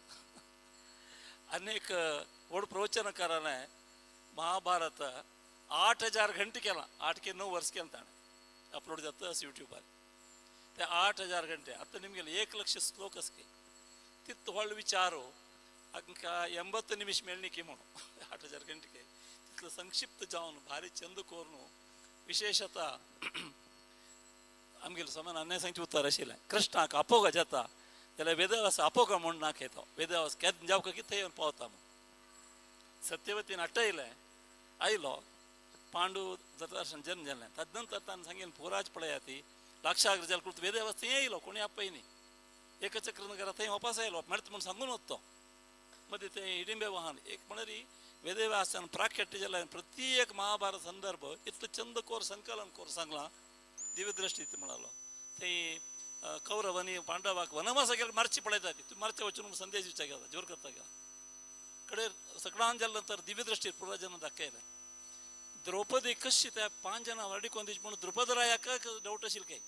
अनेक वड प्रवचनकाराने महाभारत 8000 घंटे केला 8 के 9 वर्ष केलं ताणे अपलोड जातं यूट्यूबर ते 8000 घंटे आता निम्गे 1 ಲಕ್ಷ ಶ್ಲೋಕಸ್ के तित ಹೊಳ್ಳ विचारो अंक 80 ನಿಮಿಷ ಮೇಳ್ನಿಕೆ म्हणू 8000 घंटे के तिथलं संक्षिप्त जाऊन भारी चंद कोरनु विशेषतः आमगेलो समान अन्याय सांगची उत्तर आशिल्लें कृष्णाक अपोग जाता जाल्यार वेदवास अपोग म्हूण नाक येतो वेदवास केद जावका कितें येवन पावता म्हूण सत्यवतीन अटयलें आयलो पांडू धृतराष्ट्रान जन्म जालें तदनंतर ताणें सांगेन पुराज पळया ती लाक्षाग्र जाल कुर्त वेदवास थंय येयलो कोणी आपयनी एकचक्र नगरा थंय वापस आयलो मेळता म्हूण सांगून वतो मदीं तें हिडिंबे वाहन एक म्हणल्यार वेदव्यासान प्राख्याट्य जाल्यार प्रत्येक महाभारत संदर्भ इतलो चंद कोर संकलन कोर सांगलां दिव्यदृष्टी म्हणालो थंय कौरवांनी पांडवाक वनवासा गेले मारची पळयता ती मारचे वचून संदेश दिवचा गेला जोर करता गेला कडे सगळ्यान जाल्या नंतर दिव्यदृष्टी पुराजन दाखयलें द्रौपदी कशी त्या 5 जणां वाडीकोन दिवची म्हणून द्रुपदरायाक डावट आशिल्लें काय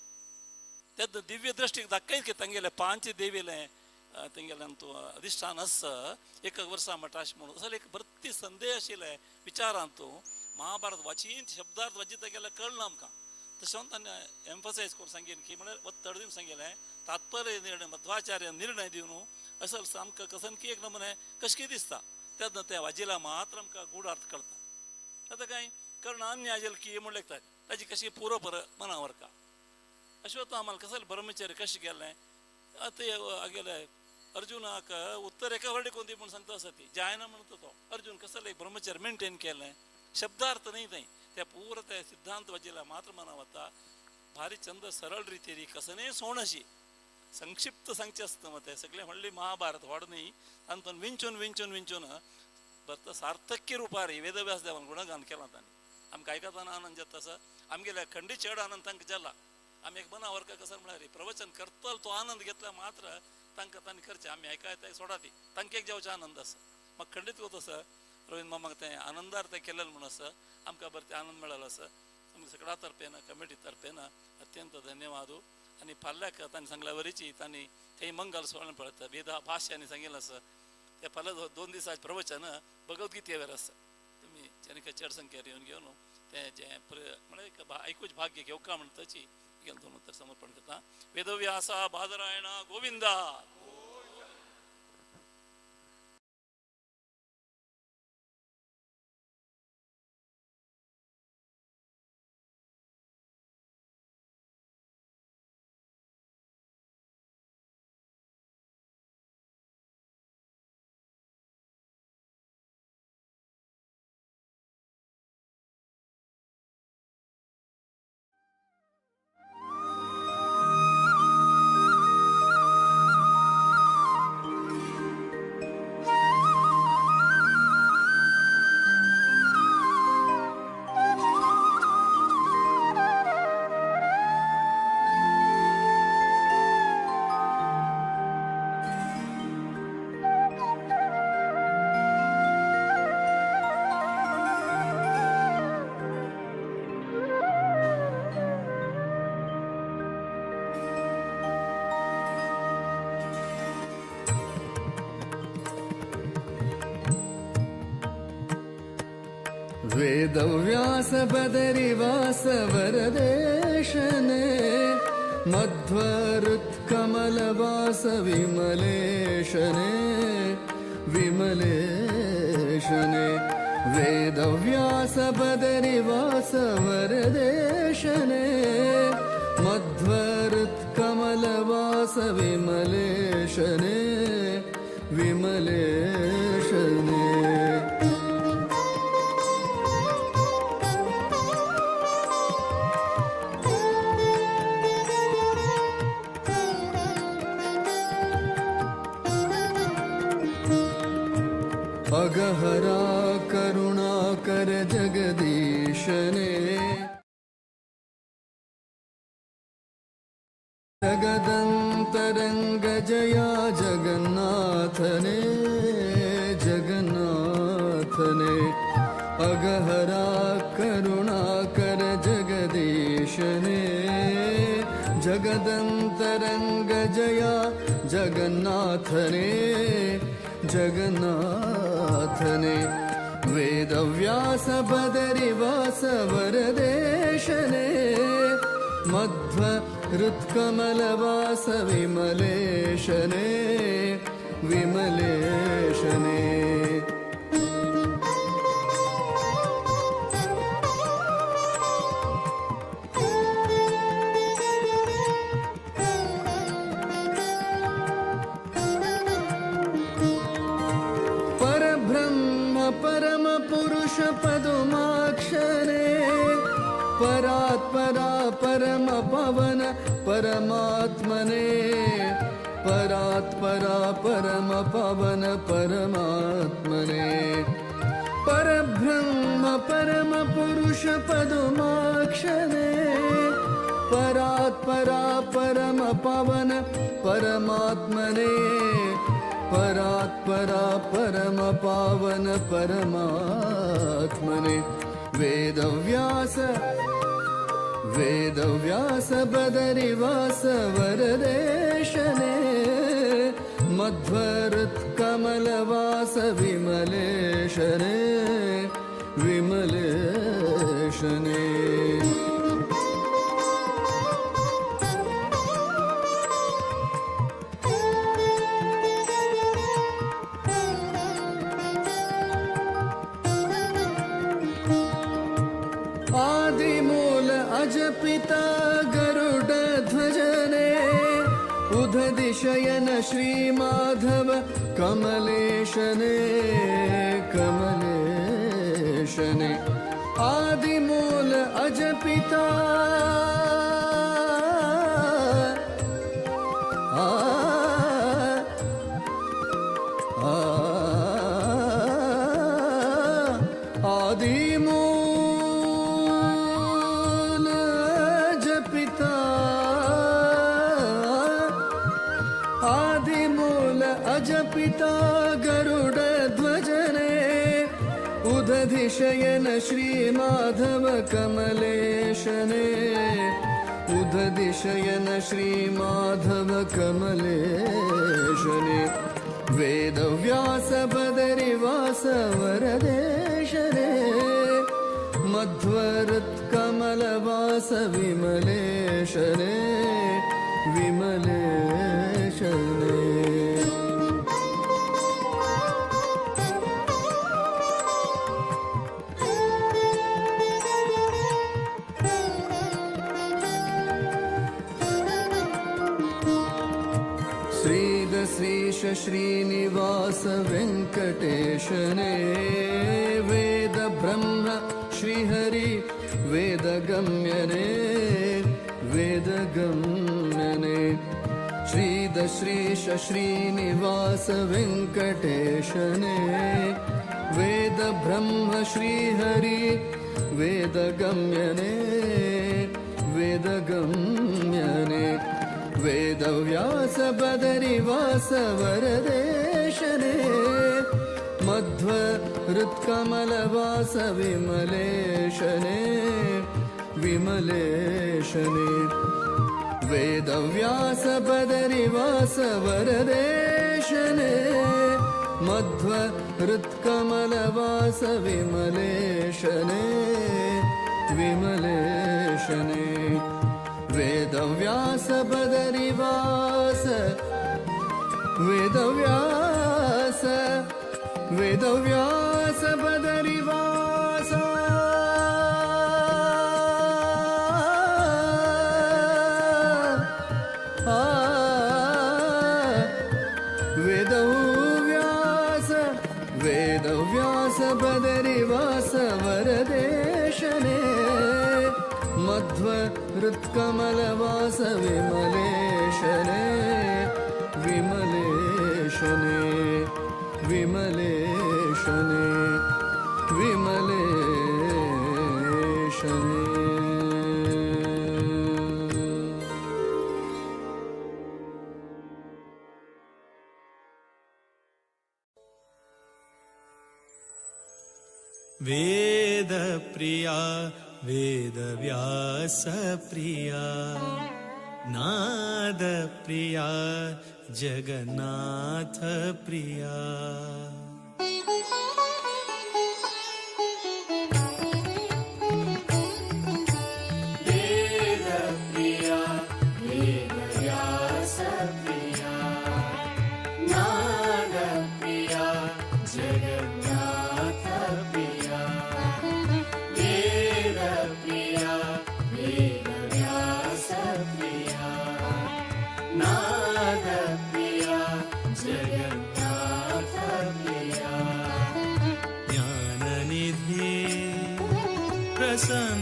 तेद दिव्यदृष्टीक दाखयत की तांगेले 5 देविलें तेंगेल्यान तूं अधिष्ठान आस एक वर्सा मटाश म्हणून असले एक भरती संदेश आशिल्ले विचारांत तूं महाभारत वाचीन शब्दार्थ वाचिता गेल्यार कळना आमकां तशें ताणें एम्फसायज करून सांगेन की म्हळ्यार वत्तड दिवन सांगलें तात्पर्य निर्णय मध्वाचार्य निर्णय दिवन असल सामको कसन की एक नमुने कशें दिसता तेन्ना तें वाजिला मात्र आमकां गूढ अर्थ कळटा आतां कांय कर्ण अन्य आजेल की म्हण लेखतात ताजी कशी पुरो पर मनावर का अश्वत्थ आम्हाला कसं ब्रह्मचर्य कशें गेलें आतां आगेले अर्जुनाक उत्तर एका वर्डी कोणती म्हणून सांगता आसा ती जायना म्हणतो तो अर्जुन कसं एक ब्रह्मचर्य मेंटेन केलें शब्दार्थ नाही थंय त्या पूर्ण ते सिद्धांत वाजिला मात्र मना वता भारी चंद सरळ रितीरी कसने सोण अशी संक्षिप्त सांगचे आसता मग ते सगळे म्हणली महाभारत व्हड न्ही तातूंत विंचून विंचून विंचून बरं सार्थक्य रुपारी वेदव्यास देवान गुणगान केलां तांणी आमकां आयकताना आनंद जाता तसो आमगेल्या खंडी चड आनंद तांकां जाला आमी एक मना वर्ग कसं म्हळ्यार प्रवचन करतलो तो आनंद घेतला मात्र तांकां तांणी करचें आमी आयकाय सोडा ती तांकां एक जेवचें आनंद आसा म्हाका खंडीत वता आसा रवींद्र मामाक तें आनंदार तें केलेलें म्हणून आसा आमकां बरें तें आनंद मेळ्ळो आसा आमच्या सगळ्या तर्फेन कमिटी तर्फेन अत्यंत धन्यवाद आनी फाल्याक तांणी सांगल्या वरीची तांणी थंय मंगल सुवाळ्यान पळयता वेदा भाश्यांनी सांगिल्लें आसा ते फाल्यां 2 दिसाचें प्रवचन भगवद्गीतेवर आसा तुमी जेणे चड संख्येन येवन घेवन तें जें म्हळ्यार आयकूच भाग्य घेवका म्हणटा ताची गेलो 2 उत्तर समर्पण करता वेदव्यासा बादरायणा गोविंदा वेदव्यास बदरिवास वरदेशने मध्वरुत्कमलवास विमलेशने विमलेशने वेदव्यास बदरिवास वरदेशने मध्वरुत्कमलवास विमलेशने विमलेशने अगहरा करुणाकर जगदीशने जगदंतरंग जया जगन्नाथने जगन्नाथने अगहरा करुणाकर जगदीशने जगदन्तरङ्गजया जगन्नाथने जगन्नाथने वेदव्यास बदरिवास वरदेशने मध्व हृत्कमलवास विमलेशने विमलेशने परमपुरुष पदुमाक्षरे परात्परा परम पवन परमात्मने परात्परा परम पवन परमात्मने परब्रह्म परम पुरुष पदुमाक्षरे परात्परा परम पवन परमात्मने परात्परा परम पावन परमात्मने वेदव्यास वेदव्यास बदरिवास वरदेशने मध्वरुत्कमलवास विमलेशने विमलेशने आदिमूल अजपिता गरुड ध्वजने उदधिशयन श्रीमाधव कमलेशने कमलेशने आदिमूल अजपिता पिता गरुड ध्वजने उदधिशयन श्रीमाधव कमलेशने उदधिशयन श्रीमाधव कमलेशने वेदव्यास बदरिवास वरदेशने मध्वरुत्कमलवास विमलेशने विमलेशने श्रीश श्रीनिवास वेंकटेशने वेद ब्रह्म श्रीहरि वेदगम्यने वेदगम्यने श्रीश श्रीनिवास वेंकटेशने वेद ब्रह्म श्रीहरि वेदगम्यने वेदगम्यने वेदव्यास बदरिवास वरदेशने मध्व हृत्कमलवास विमलेशने विमलेशने वेदव्यास बदरिवास वरदेशने मध्व हृत्कमलवास विमलेशने विमलेशने वेदव्यास बदरिवास वेदव्यास वेदव्यास बदरिवास वेदव्यास वेदव्यास बदरिवास वरदेशने मध्व हृत्कमलवास विमलेशने विमलेशने विमलेशने विमलेशने वेद प्रिया वेदव्यास प्रिया नाद प्रिया जगन्नाथ प्रिया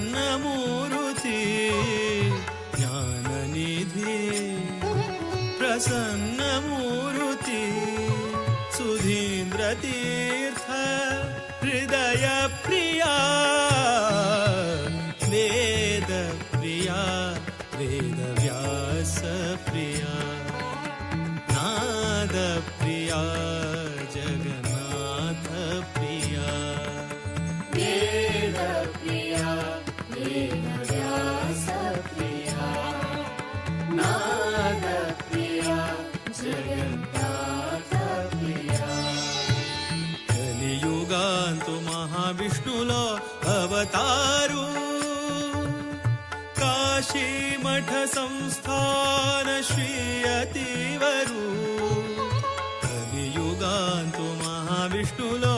प्रसन्नमूर्ति ज्ञाननिधि प्रसन्नमूर्ति सुधीन्द्रतीर्थ हृदय प्रिया वेद प्रिया वेदव्यास प्रिया नाद प्रिया जगन्नाथ प्रिया वेद प्रिया वेदव्यास प्रिया नाद प्रिया जगन्नाथ प्रिया कलियुगांतु महाविष्णुलो अवतारू काशी मठ संस्थान श्री अतिवरू कलियुगांतु महाविष्णुलो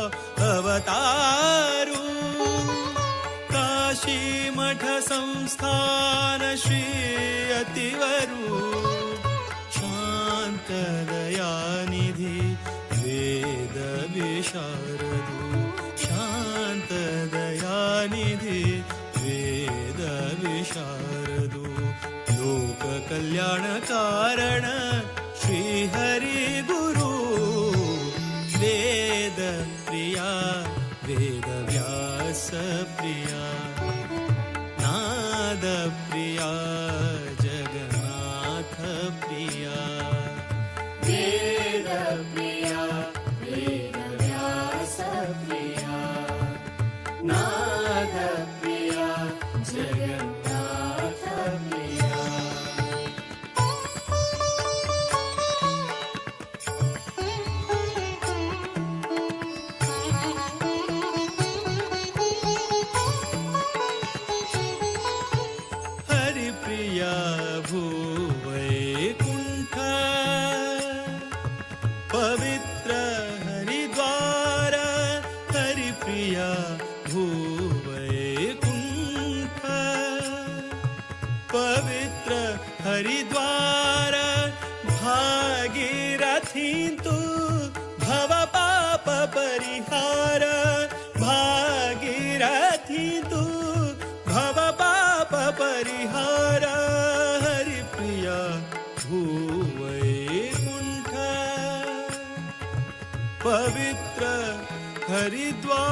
अवतारू काशी मठ संस्थान श्री अतिवरू शांत दयानिधि वेद विशारदू शांत दयानिधि वेद विशारदू लोक कल्याण कारण श्री हरि गुरु वेद प्रिया वेदव्यास प्रिया नाद प्रिया जगन्नाथ प्रिया वेद प्रिया वेदव्यास प्रिया नाद प्रिया जगन्नाथ प्रिया हरिप्रिया भूवैकुण्ठ पवित्र हरिद्वार हरिप्रिया भूवैकुण्ठ पवित्र हरिद्वार भागीरथी तु भव पाप परिहार भागीरथी तु भव पाप परिहार हरिप्रिया भूवैकुण्ठ पवित्र हरिद्वार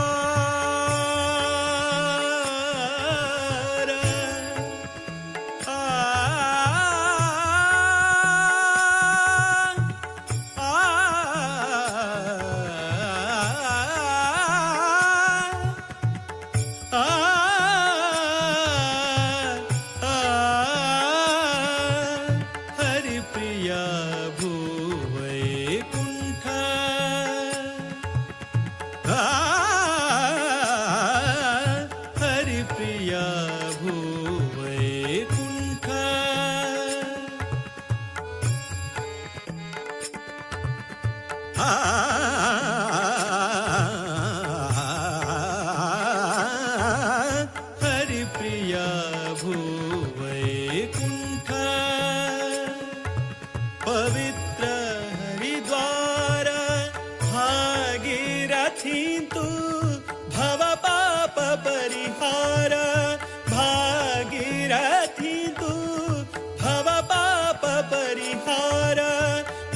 हरिप्रिया भूवैकुण्ठ हरिप्रिया भूवैकुण्ठ हरिप्रिया भूवैकुण्ठ पवित्र हरिद्वार भागीरथी तु भव पाप परिहार भागीरथी तु भव पाप परिहार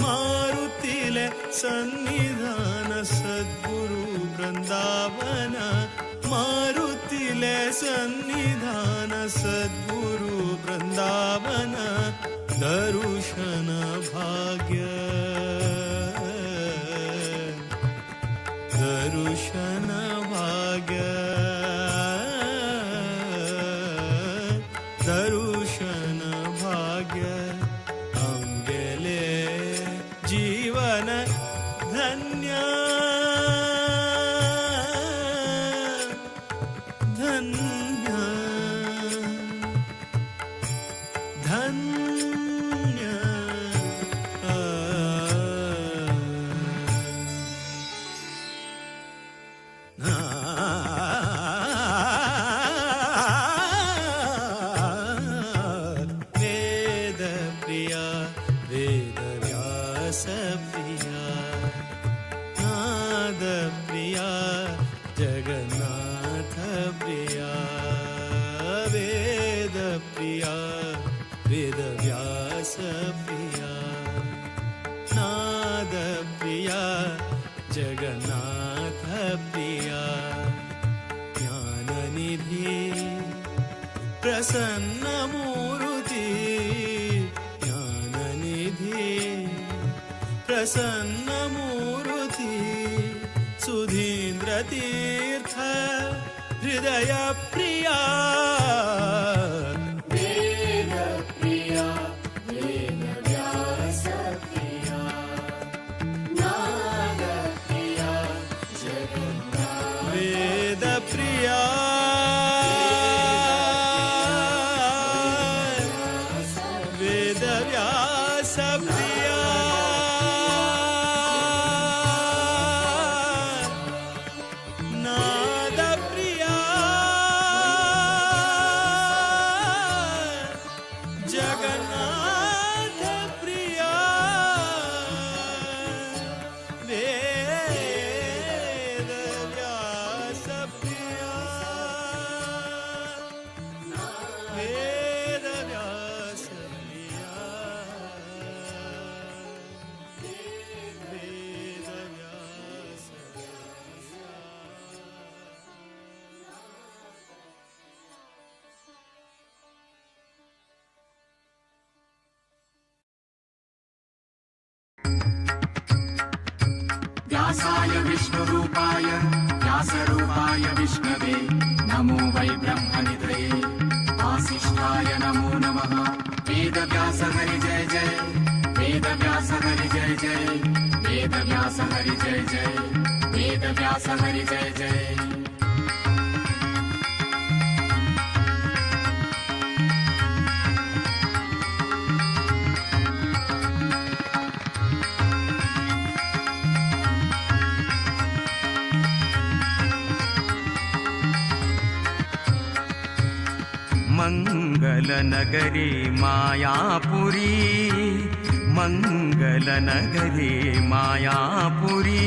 मारुतिले सन्निधान सद्गुरु वृंदावन मारुतिले सन्निधान सद्गुरु वृंदावन दर्शन भाग्य दर्शन भाग्य दर्शन भाग्य भाग्य आमगेले जीवन धन्य धन्य धन्य वेद प्रिया वेद व्यास प्रिया नाद प्रिया जगन्नाथ प्रिया वेद प्रिया वेद व्यास प्रिया नाद प्रिया जगन्नाथ प्रिया ज्ञाननिधि प्रसन्न मूर्ति ज्ञाननिधि प्रसन्न मूर्ति सुधीन्द्र तीर्थ हृदय प्रिया वेद प्रिया वेद व्यास प्रिया नाद प्रिया जगन्नाथ वेद प्रिया वेद व्यास प्रिया नाद प्रिया जगन्नाथ प्रिया वेद व्यास प्रिया वेद व्यास प्रिया वेद व्यास व्यासाय विष्णुरूपाय व्यासरूपाय विष्णवे नमो वै ब्रह्मनिधये वासिष्ठाय नमो नमः वेदव्यास हरि जय जय वेदव्यास हरि जय जय वेदव्यास हरि जय जय वेदव्यास हरि जय जय मङ्गलनगरी मायापुरी मङ्गलनगरी मायापुरी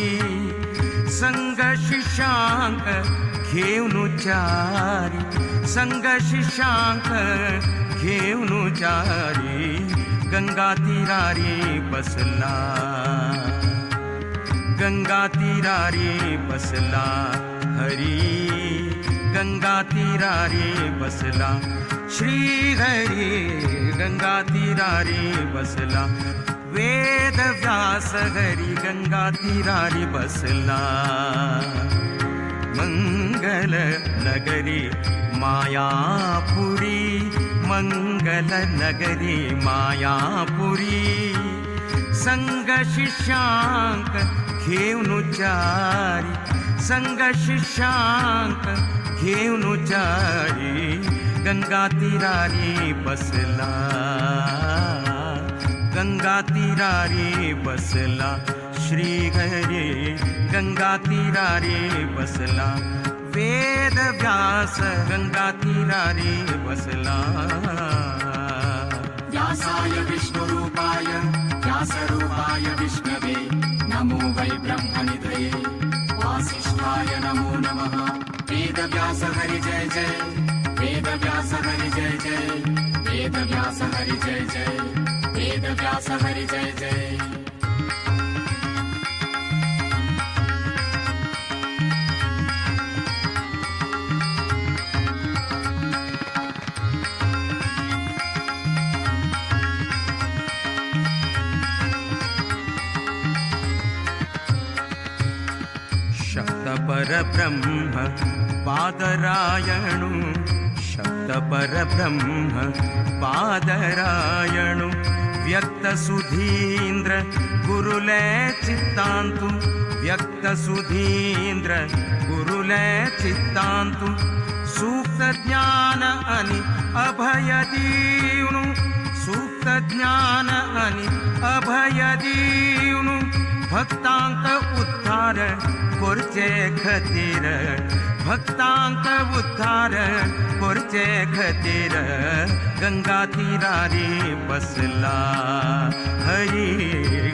संगशिशांक घेऊनुचारी संगशिशांक घेऊनुचारी गंगा तीरारी बसला गंगा तीरारी बसला हरी गंगा तीरारी बसला श्री हरी गंगा तीरारी बसला वेद व्यास हरी गंगा तीरारी बसला मंगल नगरी मायापुरी मंगल नगरी मायापुरी संग शिष्यांक घेऊनुचारी संग शिष्यांक घेऊनुचारी गंगा तीरारी बसला गंगा तीरारी बसला श्री हरी गंगा तीरारी बसला वेद व्यास गंगा तीरारी बसला व्यासाय विष्णुरूपाय व्यासरूपाय विष्णवे नमो वै ब्रह्मनिधये वासिष्ठाय नमो नमः वेदव्यास हरि जय जय वेदव्यास हरि जय जय वेदव्यास हरि जय जय वेदव्यास हरि जय जय शब्द परब्रह्म पादरायणु शब्द सुप्त परब्रह्म पादरायणु व्यक्त सुधींद्र गुरुलय चित्तांतु व्यक्त सुधींद्र गुरुलय चित्तांतु सूक्त ज्ञान अनि अभय दीवनु सूक्त ज्ञान अनि अभय दीवनु भक्तांक उद्धार कोरचे खतीर भक्तांक उद्धार कोरचे खतीर गंगा तीरारी बसला हरी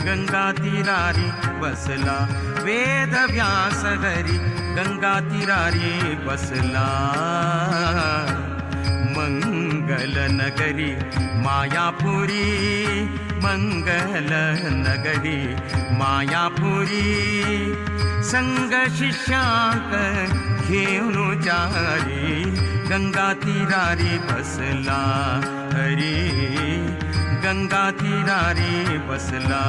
गंगा तीरारी बसला वेद व्यास हरी गंगा तीरारी बसला मंगल नगरी मायापुरी मंगल नगरी मायापुरी संग शिष्यांक घेऊन जारी गंगा तीरारी बसला हरी गंगा तीरारी बसला